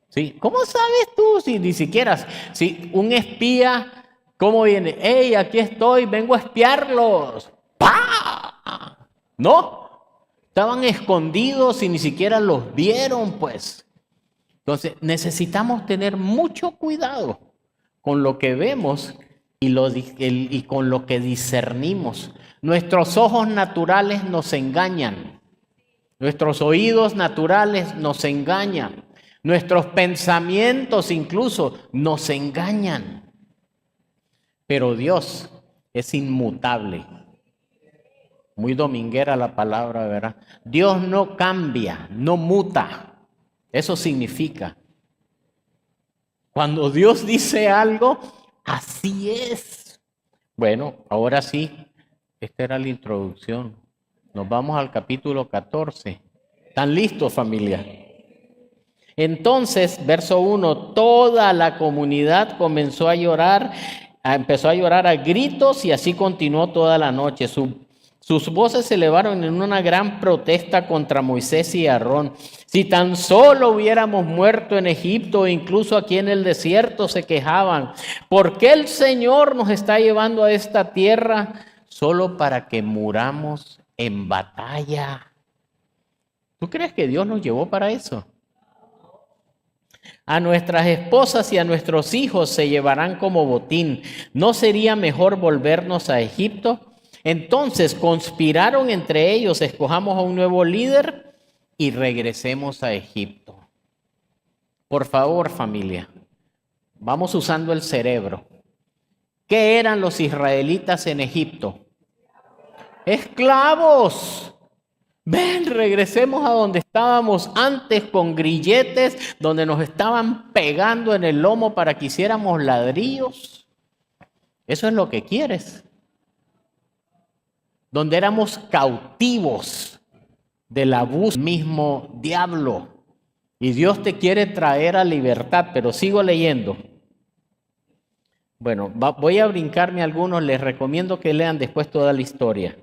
¿Sí? ¿Cómo sabes tú si ni siquiera, si un espía, cómo viene? ¡Hey, aquí estoy, vengo a espiarlos! ¡Pah! No, estaban escondidos y ni siquiera los vieron, pues. Entonces, necesitamos tener mucho cuidado con lo que vemos y con lo que discernimos. Nuestros ojos naturales nos engañan. Nuestros oídos naturales nos engañan. Nuestros pensamientos incluso nos engañan. Pero Dios es inmutable. Muy dominguera la palabra, ¿verdad? Dios no cambia, no muta. Eso significa. Cuando Dios dice algo, así es. Bueno, ahora sí, esta era la introducción. Nos vamos al capítulo 14. ¿Están listos, familia? Entonces, verso 1, toda la comunidad empezó a llorar a gritos y así continuó toda la noche. Sus voces se elevaron en una gran protesta contra Moisés y Aarón. Si tan solo hubiéramos muerto en Egipto, incluso aquí en el desierto se quejaban. ¿Por qué el Señor nos está llevando a esta tierra solo para que muramos en batalla? ¿Tú crees que Dios nos llevó para eso? A nuestras esposas y a nuestros hijos se llevarán como botín. ¿No sería mejor volvernos a Egipto? Entonces conspiraron entre ellos, escojamos a un nuevo líder y regresemos a Egipto. Por favor, familia, vamos usando el cerebro. ¿Qué eran los israelitas en Egipto? Esclavos. Ven, regresemos a donde estábamos antes con grilletes, donde nos estaban pegando en el lomo para que hiciéramos ladrillos. Eso es lo que quieres. Donde éramos cautivos del abuso mismo diablo. Y Dios te quiere traer a libertad, pero sigo leyendo. Bueno, voy a brincarme algunos, les recomiendo que lean después toda la historia.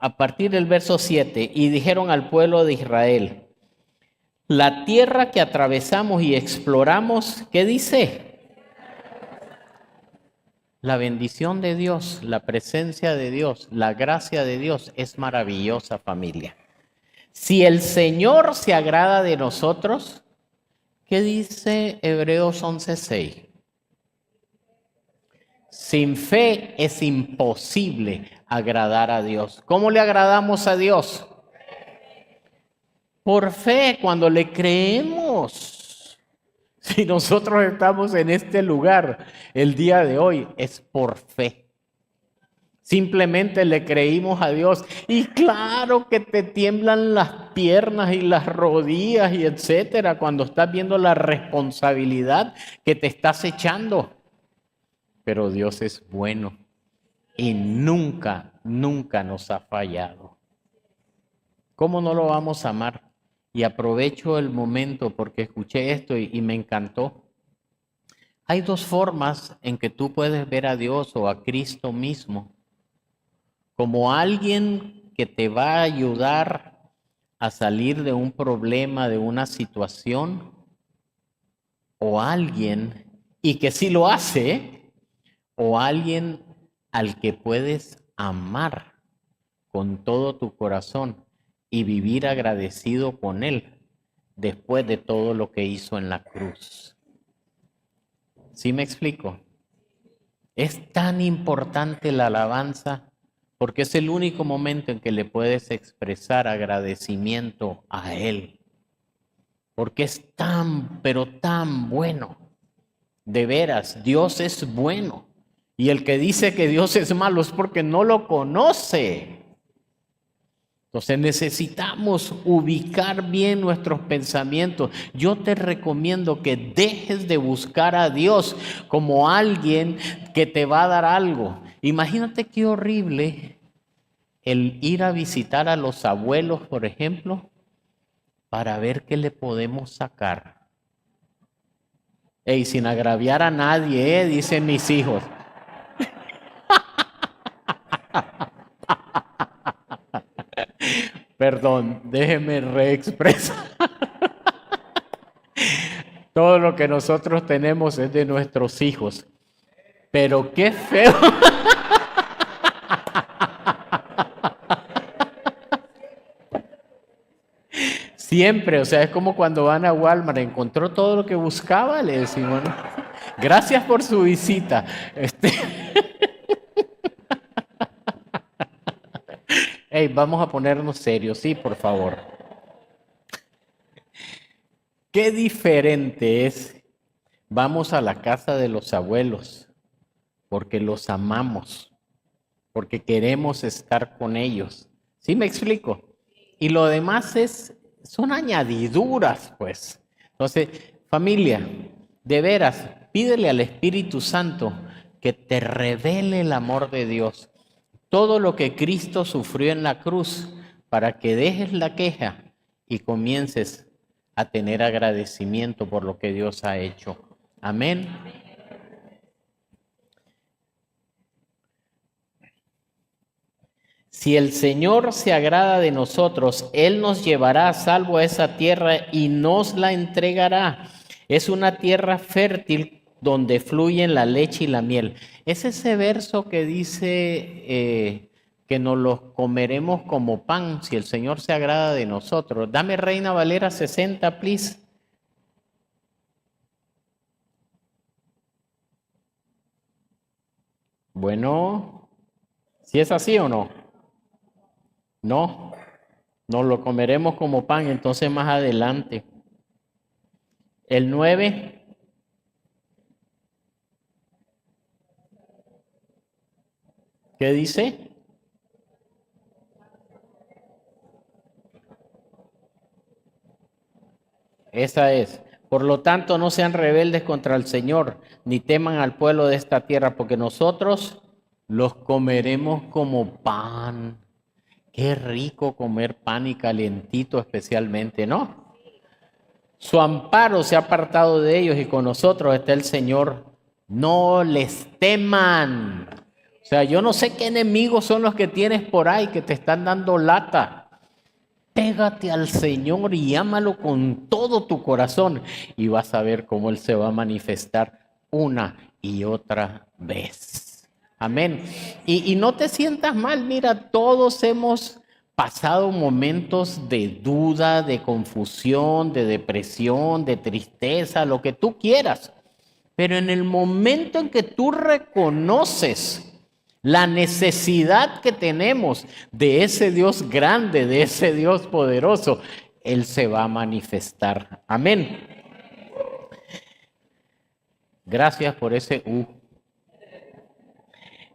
A partir del verso 7, y dijeron al pueblo de Israel, la tierra que atravesamos y exploramos, ¿qué dice? La bendición de Dios, la presencia de Dios, la gracia de Dios es maravillosa, familia. Si el Señor se agrada de nosotros, ¿qué dice Hebreos 11:6? Sin fe es imposible agradar a Dios. ¿Cómo le agradamos a Dios? Por fe, cuando le creemos. Si nosotros estamos en este lugar el día de hoy, es por fe. Simplemente le creímos a Dios. Y claro que te tiemblan las piernas y las rodillas y etcétera cuando estás viendo la responsabilidad que te estás echando. Pero Dios es bueno y nunca, nunca nos ha fallado. ¿Cómo no lo vamos a amar? Y aprovecho el momento porque escuché esto y me encantó. Hay dos formas en que tú puedes ver a Dios o a Cristo mismo. Como alguien que te va a ayudar a salir de un problema, de una situación, o alguien, y que sí lo hace, o alguien al que puedes amar con todo tu corazón y vivir agradecido con Él después de todo lo que hizo en la cruz. ¿Sí me explico? Es tan importante la alabanza porque es el único momento en que le puedes expresar agradecimiento a Él. Porque es tan, pero tan bueno. De veras, Dios es bueno. Y el que dice que Dios es malo es porque no lo conoce. Entonces necesitamos ubicar bien nuestros pensamientos. Yo te recomiendo que dejes de buscar a Dios como alguien que te va a dar algo. Imagínate qué horrible el ir a visitar a los abuelos, por ejemplo, para ver qué le podemos sacar. Y sin agraviar a nadie, dicen mis hijos. Perdón, déjeme reexpresar. Todo lo que nosotros tenemos es de nuestros hijos. Pero qué feo. Siempre, o sea, es como cuando van a Walmart, encontró todo lo que buscaba, le decimos, ¿no? Gracias por su visita. Hey, vamos a ponernos serios, sí, por favor. Qué diferente es, vamos a la casa de los abuelos, porque los amamos, porque queremos estar con ellos. ¿Sí me explico? Y lo demás son añadiduras, pues. Entonces, familia, de veras, pídele al Espíritu Santo que te revele el amor de Dios. Todo lo que Cristo sufrió en la cruz para que dejes la queja y comiences a tener agradecimiento por lo que Dios ha hecho. Amén. Si el Señor se agrada de nosotros, Él nos llevará a salvo a esa tierra y nos la entregará. Es una tierra fértil donde fluyen la leche y la miel. Es ese verso que dice que nos los comeremos como pan, si el Señor se agrada de nosotros. Dame Reina Valera 60, please. Bueno, ¿si es así o no? No, nos lo comeremos como pan, entonces más adelante. El 9. ¿Qué dice? Esa es. Por lo tanto, no sean rebeldes contra el Señor, ni teman al pueblo de esta tierra, porque nosotros los comeremos como pan. Qué rico comer pan y calientito especialmente, ¿no? Su amparo se ha apartado de ellos y con nosotros está el Señor. No les teman. O sea, yo no sé qué enemigos son los que tienes por ahí que te están dando lata. Pégate al Señor y ámalo con todo tu corazón y vas a ver cómo Él se va a manifestar una y otra vez. Amén. Y no te sientas mal, mira, todos hemos pasado momentos de duda, de confusión, de depresión, de tristeza, lo que tú quieras. Pero en el momento en que tú reconoces la necesidad que tenemos de ese Dios grande, de ese Dios poderoso, Él se va a manifestar. Amén. Gracias por ese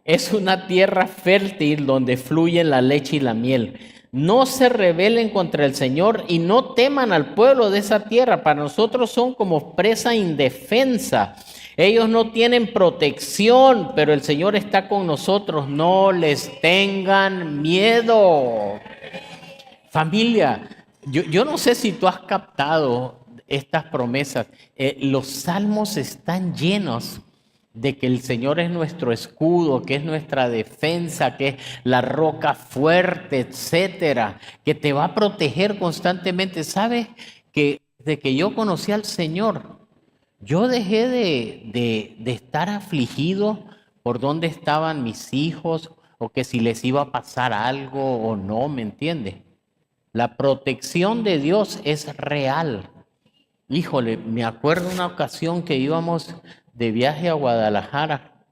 Es una tierra fértil donde fluyen la leche y la miel. No se rebelen contra el Señor y no teman al pueblo de esa tierra. Para nosotros son como presa indefensa. Ellos no tienen protección, pero el Señor está con nosotros. No les tengan miedo. Familia, yo no sé si tú has captado estas promesas. Los salmos están llenos de que el Señor es nuestro escudo, que es nuestra defensa, que es la roca fuerte, etcétera, que te va a proteger constantemente. ¿Sabes que desde que yo conocí al Señor, yo dejé de estar afligido por dónde estaban mis hijos o que si les iba a pasar algo o no, ¿me entiendes? La protección de Dios es real. Híjole, me acuerdo una ocasión que íbamos de viaje a Guadalajara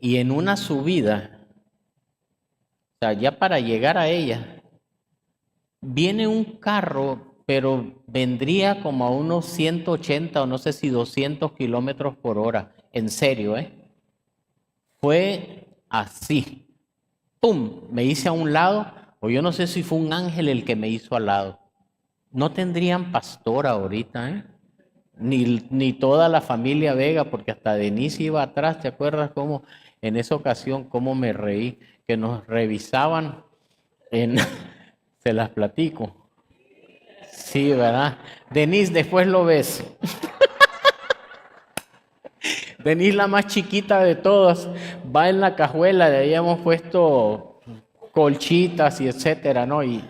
y en una subida, o sea, ya para llegar a ella, viene un carro, pero vendría como a unos 180 o no sé si 200 kilómetros por hora. En serio, Fue así. ¡Pum! Me hice a un lado, o yo no sé si fue un ángel el que me hizo al lado. No tendrían pastor ahorita, Ni toda la familia Vega, porque hasta Denise iba atrás. ¿Te acuerdas cómo en esa ocasión, cómo me reí? Que nos revisaban se las platico. Sí, ¿verdad? Denise, después lo ves. Denise, la más chiquita de todas, va en la cajuela, le habíamos puesto colchitas y etcétera, ¿no? Y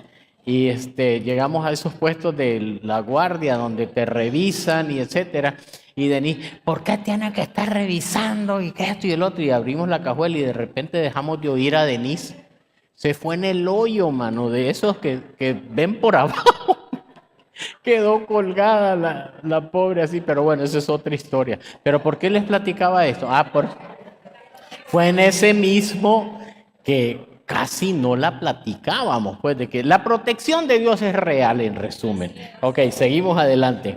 llegamos a esos puestos de la guardia donde te revisan y etcétera. Y Denise, ¿por qué tienen que estar revisando y que esto y el otro? Y abrimos la cajuela y de repente dejamos de oír a Denise. Se fue en el hoyo, mano, de esos que ven por abajo. Quedó colgada la pobre así, pero bueno, esa es otra historia. ¿Pero por qué les platicaba esto? Fue en ese mismo que casi no la platicábamos, pues de que la protección de Dios es real, en resumen. Ok, seguimos adelante.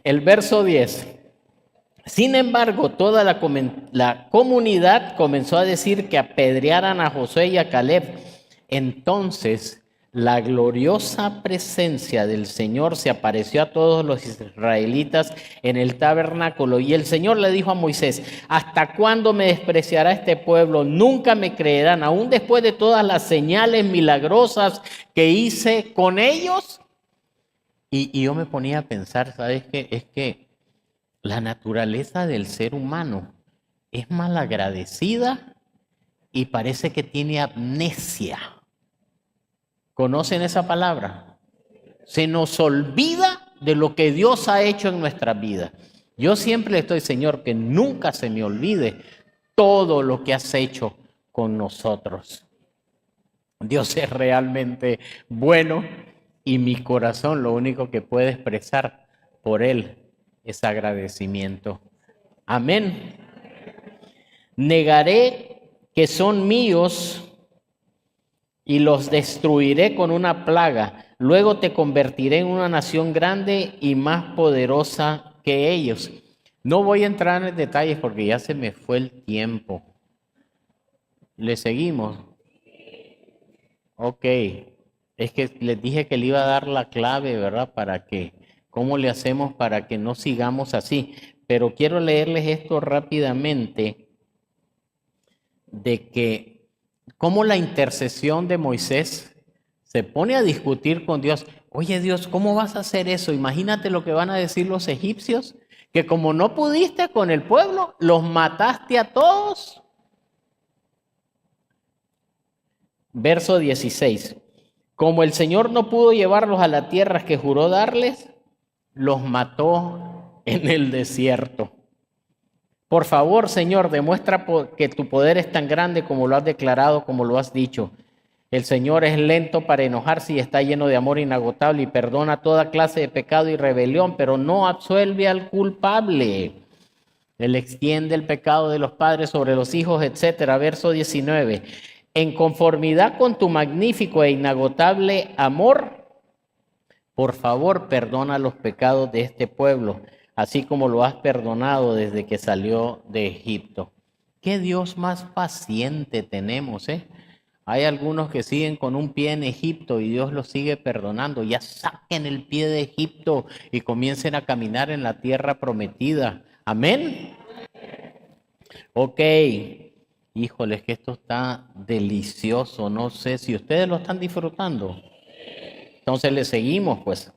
El verso 10. Sin embargo, toda la comunidad comenzó a decir que apedrearan a Josué y a Caleb. Entonces, la gloriosa presencia del Señor se apareció a todos los israelitas en el tabernáculo. Y el Señor le dijo a Moisés: ¿hasta cuándo me despreciará este pueblo? Nunca me creerán, aún después de todas las señales milagrosas que hice con ellos. Y yo me ponía a pensar, ¿sabes qué? Es que la naturaleza del ser humano es malagradecida y parece que tiene amnesia. ¿Conocen esa palabra? Se nos olvida de lo que Dios ha hecho en nuestra vida. Yo siempre le estoy, Señor, que nunca se me olvide todo lo que has hecho con nosotros. Dios es realmente bueno y mi corazón lo único que puede expresar por Él es agradecimiento. Amén. Negaré que son míos y los destruiré con una plaga. Luego te convertiré en una nación grande y más poderosa que ellos. No voy a entrar en detalles porque ya se me fue el tiempo. ¿Le seguimos? Ok. Es que les dije que le iba a dar la clave, ¿verdad? Para que, ¿cómo le hacemos para que no sigamos así? Pero quiero leerles esto rápidamente de que cómo la intercesión de Moisés se pone a discutir con Dios. Oye Dios, ¿cómo vas a hacer eso? Imagínate lo que van a decir los egipcios, que como no pudiste con el pueblo, los mataste a todos. Verso 16. Como el Señor no pudo llevarlos a la tierra que juró darles, los mató en el desierto. Por favor, Señor, demuestra que tu poder es tan grande como lo has declarado, como lo has dicho. El Señor es lento para enojarse y está lleno de amor inagotable y perdona toda clase de pecado y rebelión, pero no absuelve al culpable. Él extiende el pecado de los padres sobre los hijos, etcétera. Verso 19. En conformidad con tu magnífico e inagotable amor, por favor, perdona los pecados de este pueblo, así como lo has perdonado desde que salió de Egipto. ¿Qué Dios más paciente tenemos, eh? Hay algunos que siguen con un pie en Egipto y Dios los sigue perdonando. Ya saquen el pie de Egipto y comiencen a caminar en la tierra prometida. Amén. Ok. Híjoles, que esto está delicioso. No sé si ustedes lo están disfrutando. Entonces le seguimos, pues.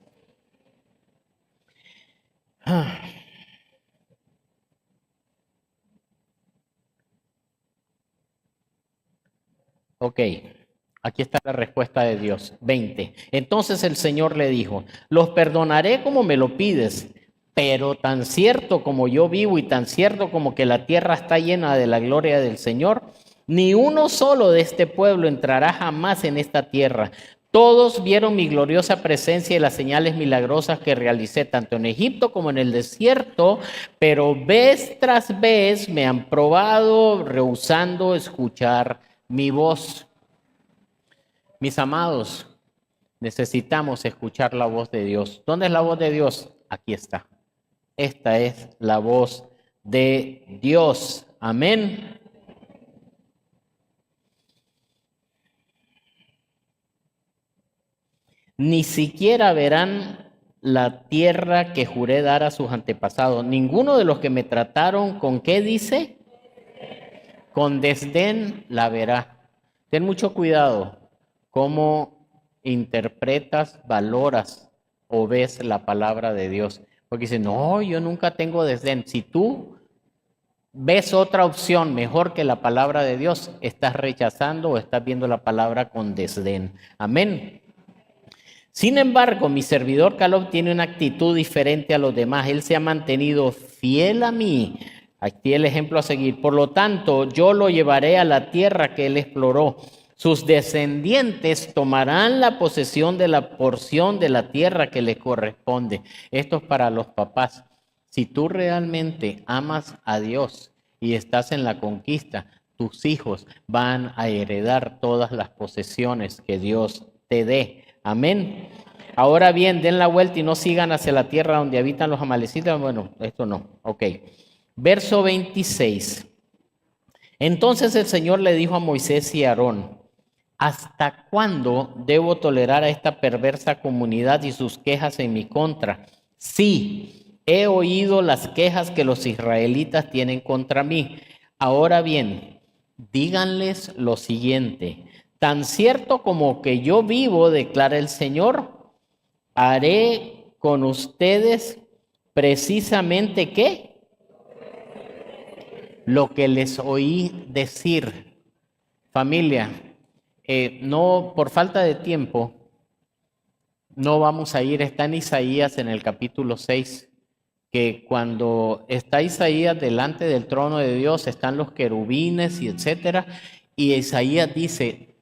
Ok, aquí está la respuesta de Dios. 20. Entonces el Señor le dijo: los perdonaré como me lo pides, pero tan cierto como yo vivo y tan cierto como que la tierra está llena de la gloria del Señor, ni uno solo de este pueblo entrará jamás en esta tierra. Todos vieron mi gloriosa presencia y las señales milagrosas que realicé tanto en Egipto como en el desierto, pero vez tras vez me han probado, rehusando escuchar mi voz. Mis amados, necesitamos escuchar la voz de Dios. ¿Dónde es la voz de Dios? Aquí está. Esta es la voz de Dios. Amén. Ni siquiera verán la tierra que juré dar a sus antepasados. Ninguno de los que me trataron, ¿con qué dice? Con desdén la verá. Ten mucho cuidado cómo interpretas, valoras o ves la palabra de Dios, Porque dice, no, yo nunca tengo desdén. Si tú ves otra opción mejor que la palabra de Dios, estás rechazando o estás viendo la palabra con desdén. Amén. Sin embargo, mi servidor Caleb tiene una actitud diferente a los demás. Él se ha mantenido fiel a mí. Aquí el ejemplo a seguir. Por lo tanto, yo lo llevaré a la tierra que él exploró. Sus descendientes tomarán la posesión de la porción de la tierra que le corresponde. Esto es para los papás. Si tú realmente amas a Dios y estás en la conquista, tus hijos van a heredar todas las posesiones que Dios te dé. Amén. Ahora bien, den la vuelta y no sigan hacia la tierra donde habitan los amalecitas. Bueno, esto no. Ok. Verso 26. Entonces el Señor le dijo a Moisés y a Aarón, ¿hasta cuándo debo tolerar a esta perversa comunidad y sus quejas en mi contra? Sí, he oído las quejas que los israelitas tienen contra mí. Ahora bien, díganles lo siguiente. Tan cierto como que yo vivo, declara el Señor, haré con ustedes precisamente ¿qué? Lo que les oí decir. Familia, no, por falta de tiempo, no vamos a ir. Está en Isaías en el capítulo 6, que cuando está Isaías delante del trono de Dios, están los querubines y etcétera, y Isaías dice,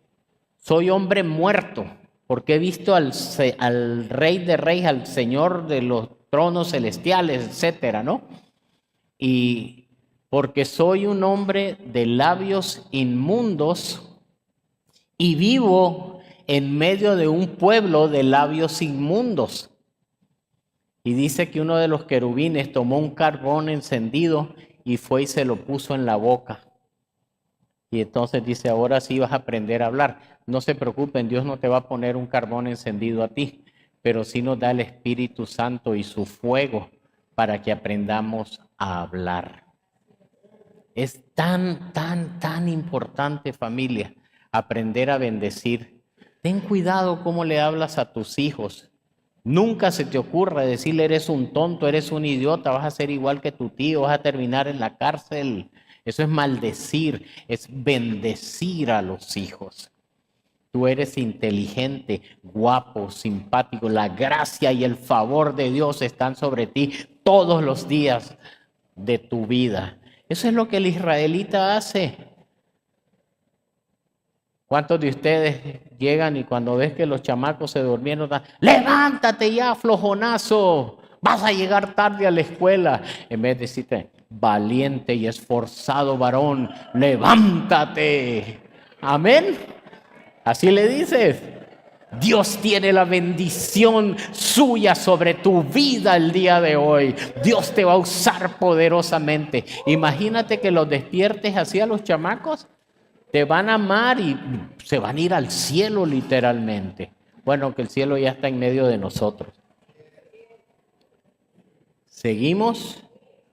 soy hombre muerto, porque he visto al Rey de Reyes, al Señor de los tronos celestiales, etcétera, ¿no? Y porque soy un hombre de labios inmundos y vivo en medio de un pueblo de labios inmundos. Y dice que uno de los querubines tomó un carbón encendido y fue y se lo puso en la boca. Y entonces dice, ahora sí vas a aprender a hablar. No se preocupen, Dios no te va a poner un carbón encendido a ti, pero sí nos da el Espíritu Santo y su fuego para que aprendamos a hablar. Es tan importante, familia, aprender a bendecir. Ten cuidado cómo le hablas a tus hijos. Nunca se te ocurra decirle, eres un tonto, eres un idiota, vas a ser igual que tu tío, vas a terminar en la cárcel. Eso es maldecir, es bendecir a los hijos. Tú eres inteligente, guapo, simpático. La gracia y el favor de Dios están sobre ti todos los días de tu vida. Eso es lo que el israelita hace. ¿Cuántos de ustedes llegan y cuando ves que los chamacos se durmieron, levántate ya, flojonazo, vas a llegar tarde a la escuela? En vez de decirte, valiente y esforzado varón, levántate. Amén. Así le dices. Dios tiene la bendición suya sobre tu vida el día de hoy. Dios te va a usar poderosamente. Imagínate que los despiertes así a los chamacos. Te van a amar y se van a ir al cielo literalmente. Bueno, que el cielo ya está en medio de nosotros. Seguimos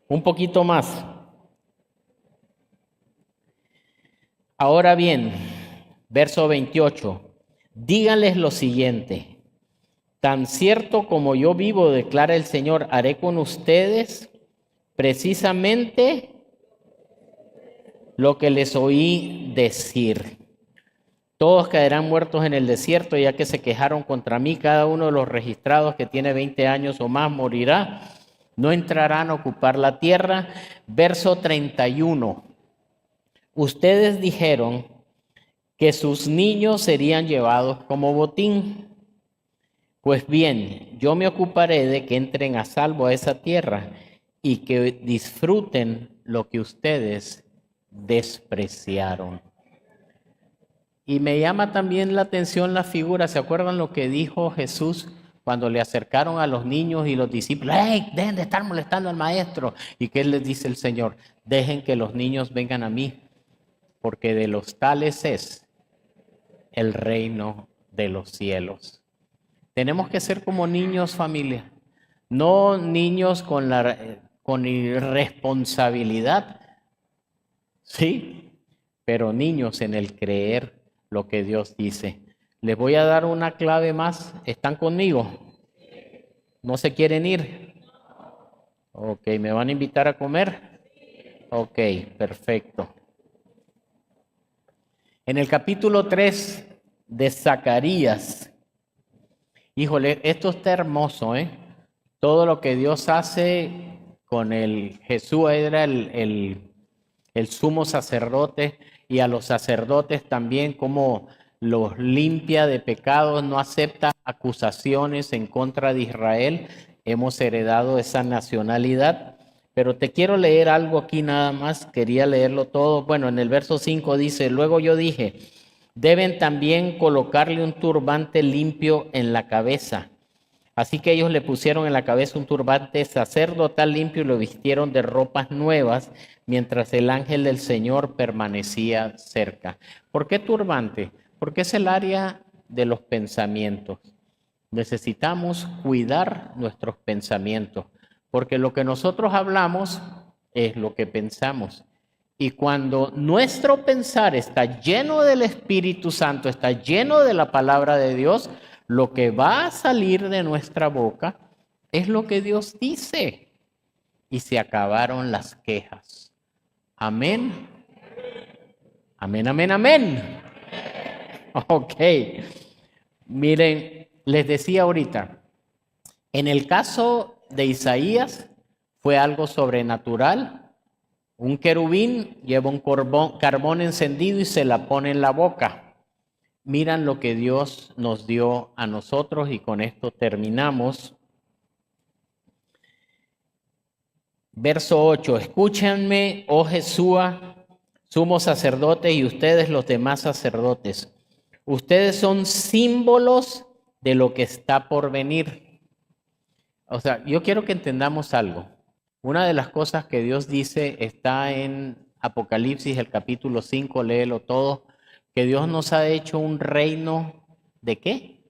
un poquito más. Ahora bien, verso 28. Díganles lo siguiente. Tan cierto como yo vivo, declara el Señor, haré con ustedes precisamente lo que les oí decir. Todos caerán muertos en el desierto, ya que se quejaron contra mí. Cada uno de los registrados que tiene 20 años o más morirá. No entrarán a ocupar la tierra. Verso 31. Ustedes dijeron que sus niños serían llevados como botín. Pues bien, yo me ocuparé de que entren a salvo a esa tierra y que disfruten lo que ustedes despreciaron. Y me llama también la atención la figura. ¿Se acuerdan lo que dijo Jesús cuando le acercaron a los niños y los discípulos? ¡Hey, dejen de estar molestando al maestro! ¿Y qué les dice el Señor? Dejen que los niños vengan a mí, porque de los tales es el reino de los cielos. Tenemos que ser como niños, familia. No niños con irresponsabilidad, sí, pero niños en el creer lo que Dios dice. Les voy a dar una clave más. ¿Están conmigo? ¿No se quieren ir? Ok, ¿me van a invitar a comer? Ok, perfecto. En el capítulo 3 de Zacarías, híjole, esto está hermoso, ¿eh? Todo lo que Dios hace con el Jesús era el sumo sacerdote, y a los sacerdotes también como los limpia de pecados, no acepta acusaciones en contra de Israel. Hemos heredado esa nacionalidad. Pero te quiero leer algo aquí nada más, quería leerlo todo. Bueno, en el verso 5 dice, luego yo dije, deben también colocarle un turbante limpio en la cabeza. Así que ellos le pusieron en la cabeza un turbante sacerdotal limpio y lo vistieron de ropas nuevas, mientras el ángel del Señor permanecía cerca. ¿Por qué turbante? Porque es el área de los pensamientos. Necesitamos cuidar nuestros pensamientos, porque lo que nosotros hablamos es lo que pensamos. Y cuando nuestro pensar está lleno del Espíritu Santo, está lleno de la palabra de Dios, lo que va a salir de nuestra boca es lo que Dios dice. Y se acabaron las quejas. Amén. Amén, amén, amén. Ok. Miren, les decía ahorita, en el caso de Isaías fue algo sobrenatural. Un querubín lleva un carbón encendido y se la pone en la boca. Miran lo que Dios nos dio a nosotros y con esto terminamos. Verso 8, escúchanme, oh Jesús, sumo sacerdote y ustedes los demás sacerdotes. Ustedes son símbolos de lo que está por venir. O sea, yo quiero que entendamos algo. Una de las cosas que Dios dice está en Apocalipsis, el capítulo 5, léelo todo, que Dios nos ha hecho un reino ¿de qué?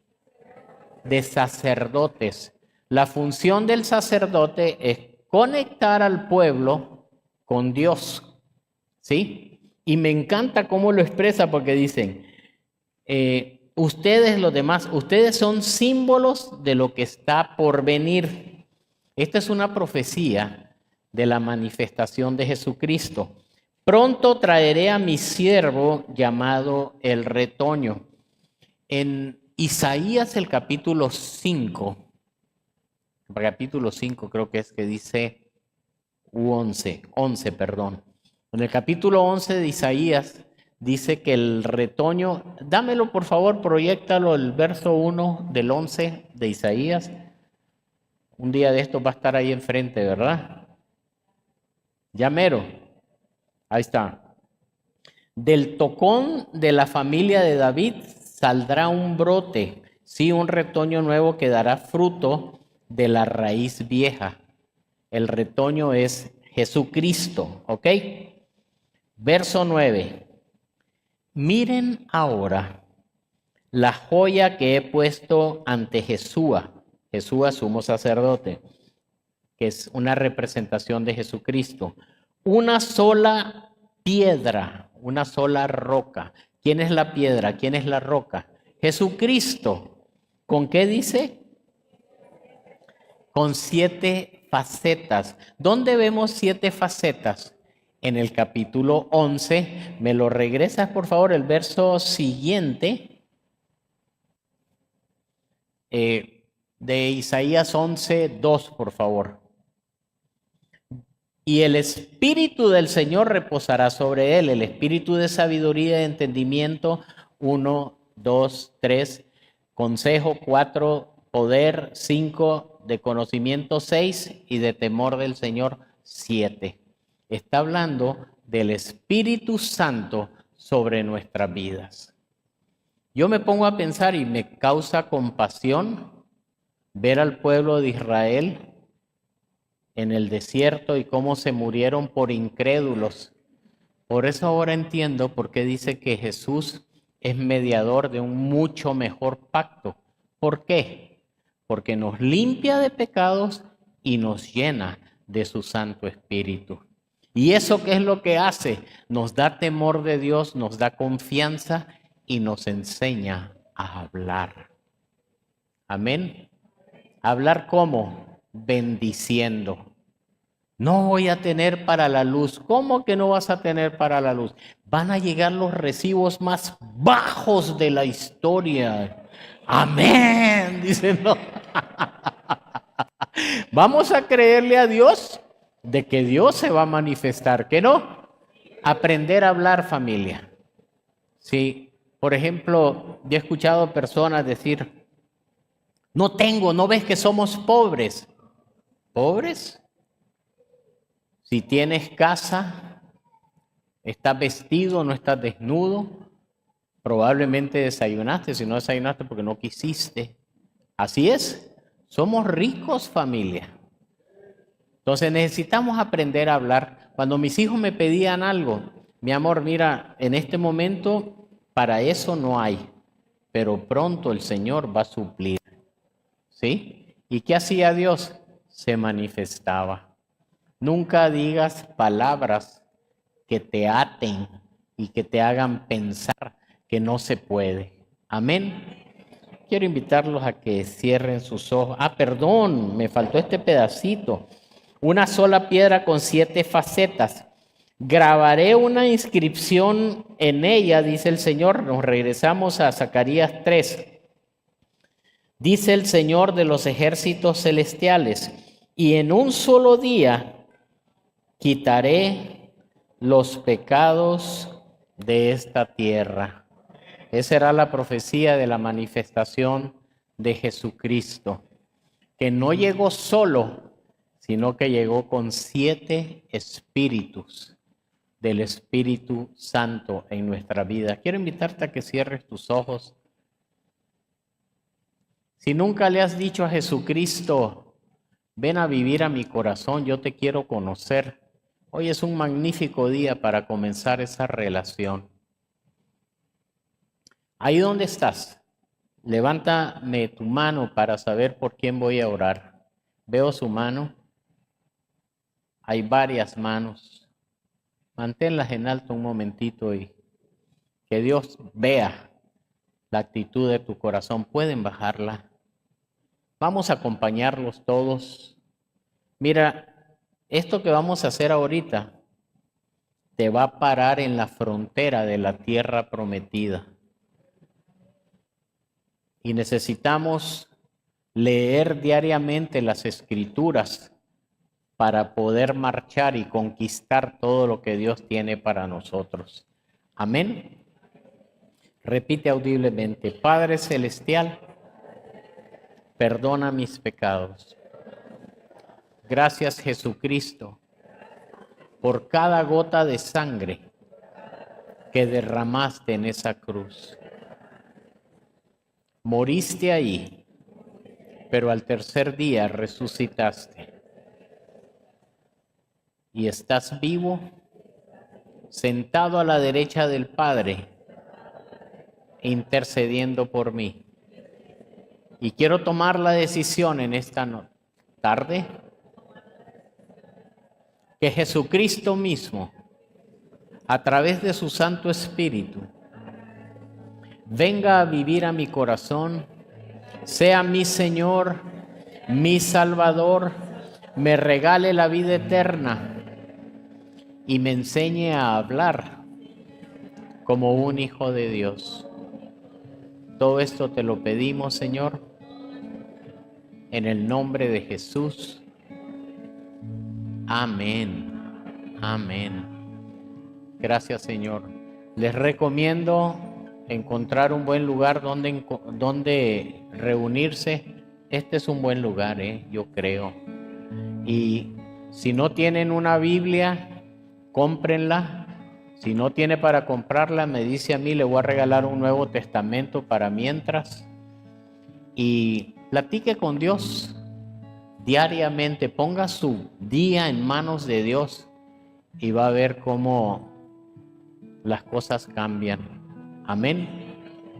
De sacerdotes. La función del sacerdote es conectar al pueblo con Dios, ¿sí? Y me encanta cómo lo expresa porque dicen, ustedes los demás, ustedes son símbolos de lo que está por venir. Esta es una profecía de la manifestación de Jesucristo. Pronto traeré a mi siervo llamado el retoño. En Isaías el capítulo 5 creo que es que dice 11, perdón. En el capítulo 11 de Isaías dice que el retoño, dámelo por favor, proyéctalo el verso 1 del 11 de Isaías. Un día de estos va a estar ahí enfrente, ¿verdad? Ya mero. Ahí está. Del tocón de la familia de David saldrá un brote, sí, un retoño nuevo que dará fruto de la raíz vieja. El retoño es Jesucristo, ¿ok? Verso 9. Miren ahora la joya que he puesto ante Jesús, sumo sacerdote, que es una representación de Jesucristo. Una sola piedra, una sola roca. ¿Quién es la piedra? ¿Quién es la roca? Jesucristo. ¿Con qué dice? Con 7 facetas. ¿Dónde vemos 7 facetas? En el capítulo 11. ¿Me lo regresas, por favor, el verso siguiente? De Isaías 11:2, por favor. Y el Espíritu del Señor reposará sobre él, el Espíritu de sabiduría y de entendimiento, 1, 2, 3, consejo, 4, poder, 5, de conocimiento, 6, y de temor del Señor, 7. Está hablando del Espíritu Santo sobre nuestras vidas. Yo me pongo a pensar y me causa compasión ver al pueblo de Israel en el desierto y cómo se murieron por incrédulos. Por eso ahora entiendo por qué dice que Jesús es mediador de un mucho mejor pacto. ¿Por qué? Porque nos limpia de pecados y nos llena de su Santo Espíritu. ¿Y eso qué es lo que hace? Nos da temor de Dios, nos da confianza y nos enseña a hablar. Amén. ¿Hablar cómo? Bendiciendo. No voy a tener para la luz. ¿Cómo que no vas a tener para la luz? Van a llegar los recibos más bajos de la historia. Amén. Dicen, no. Vamos a creerle a Dios de que Dios se va a manifestar. ¿Que no? Aprender a hablar, familia. Sí, por ejemplo, yo he escuchado personas decir, no tengo, ¿no ves que somos pobres? ¿Pobres? Si tienes casa, estás vestido, no estás desnudo, probablemente desayunaste, si no desayunaste porque no quisiste. Así es, somos ricos, familia. Entonces necesitamos aprender a hablar. Cuando mis hijos me pedían algo, mi amor, mira, en este momento para eso no hay, pero pronto el Señor va a suplir. ¿Sí? ¿Y qué hacía Dios? Se manifestaba. Nunca digas palabras que te aten y que te hagan pensar que no se puede. Amén. Quiero invitarlos a que cierren sus ojos. Perdón, me faltó este pedacito. Una sola piedra con 7 facetas. Grabaré una inscripción en ella, dice el Señor. Nos regresamos a Zacarías 3. Dice el Señor de los ejércitos celestiales, y en un solo día quitaré los pecados de esta tierra. Esa era la profecía de la manifestación de Jesucristo, que no llegó solo, sino que llegó con 7 espíritus del Espíritu Santo en nuestra vida. Quiero invitarte a que cierres tus ojos. Si nunca le has dicho a Jesucristo, ven a vivir a mi corazón, yo te quiero conocer, hoy es un magnífico día para comenzar esa relación. Ahí donde estás, levántame tu mano para saber por quién voy a orar. Veo su mano. Hay varias manos. Manténlas en alto un momentito y que Dios vea la actitud de tu corazón. Pueden bajarla. Vamos a acompañarlos todos. Mira, esto que vamos a hacer ahorita te va a parar en la frontera de la tierra prometida. Y necesitamos leer diariamente las Escrituras para poder marchar y conquistar todo lo que Dios tiene para nosotros. Amén. Repite audiblemente: Padre Celestial, perdona mis pecados. Gracias, Jesucristo, por cada gota de sangre que derramaste en esa cruz. Moriste ahí, pero al tercer día resucitaste. Y estás vivo, sentado a la derecha del Padre, intercediendo por mí. Y quiero tomar la decisión en esta tarde que Jesucristo mismo, a través de su Santo Espíritu, venga a vivir a mi corazón, sea mi Señor, mi Salvador, me regale la vida eterna y me enseñe a hablar como un hijo de Dios. Todo esto te lo pedimos, Señor, en el nombre de Jesús. Amén. Amén. Gracias, Señor. Les recomiendo encontrar un buen lugar donde reunirse. Este es un buen lugar, yo creo. Y si no tienen una Biblia, cómprenla. Si no tiene para comprarla, me dice a mí, le voy a regalar un Nuevo Testamento para mientras. Y platique con Dios diariamente. Ponga su día en manos de Dios y va a ver cómo las cosas cambian. Amén.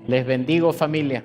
Les bendigo, familia.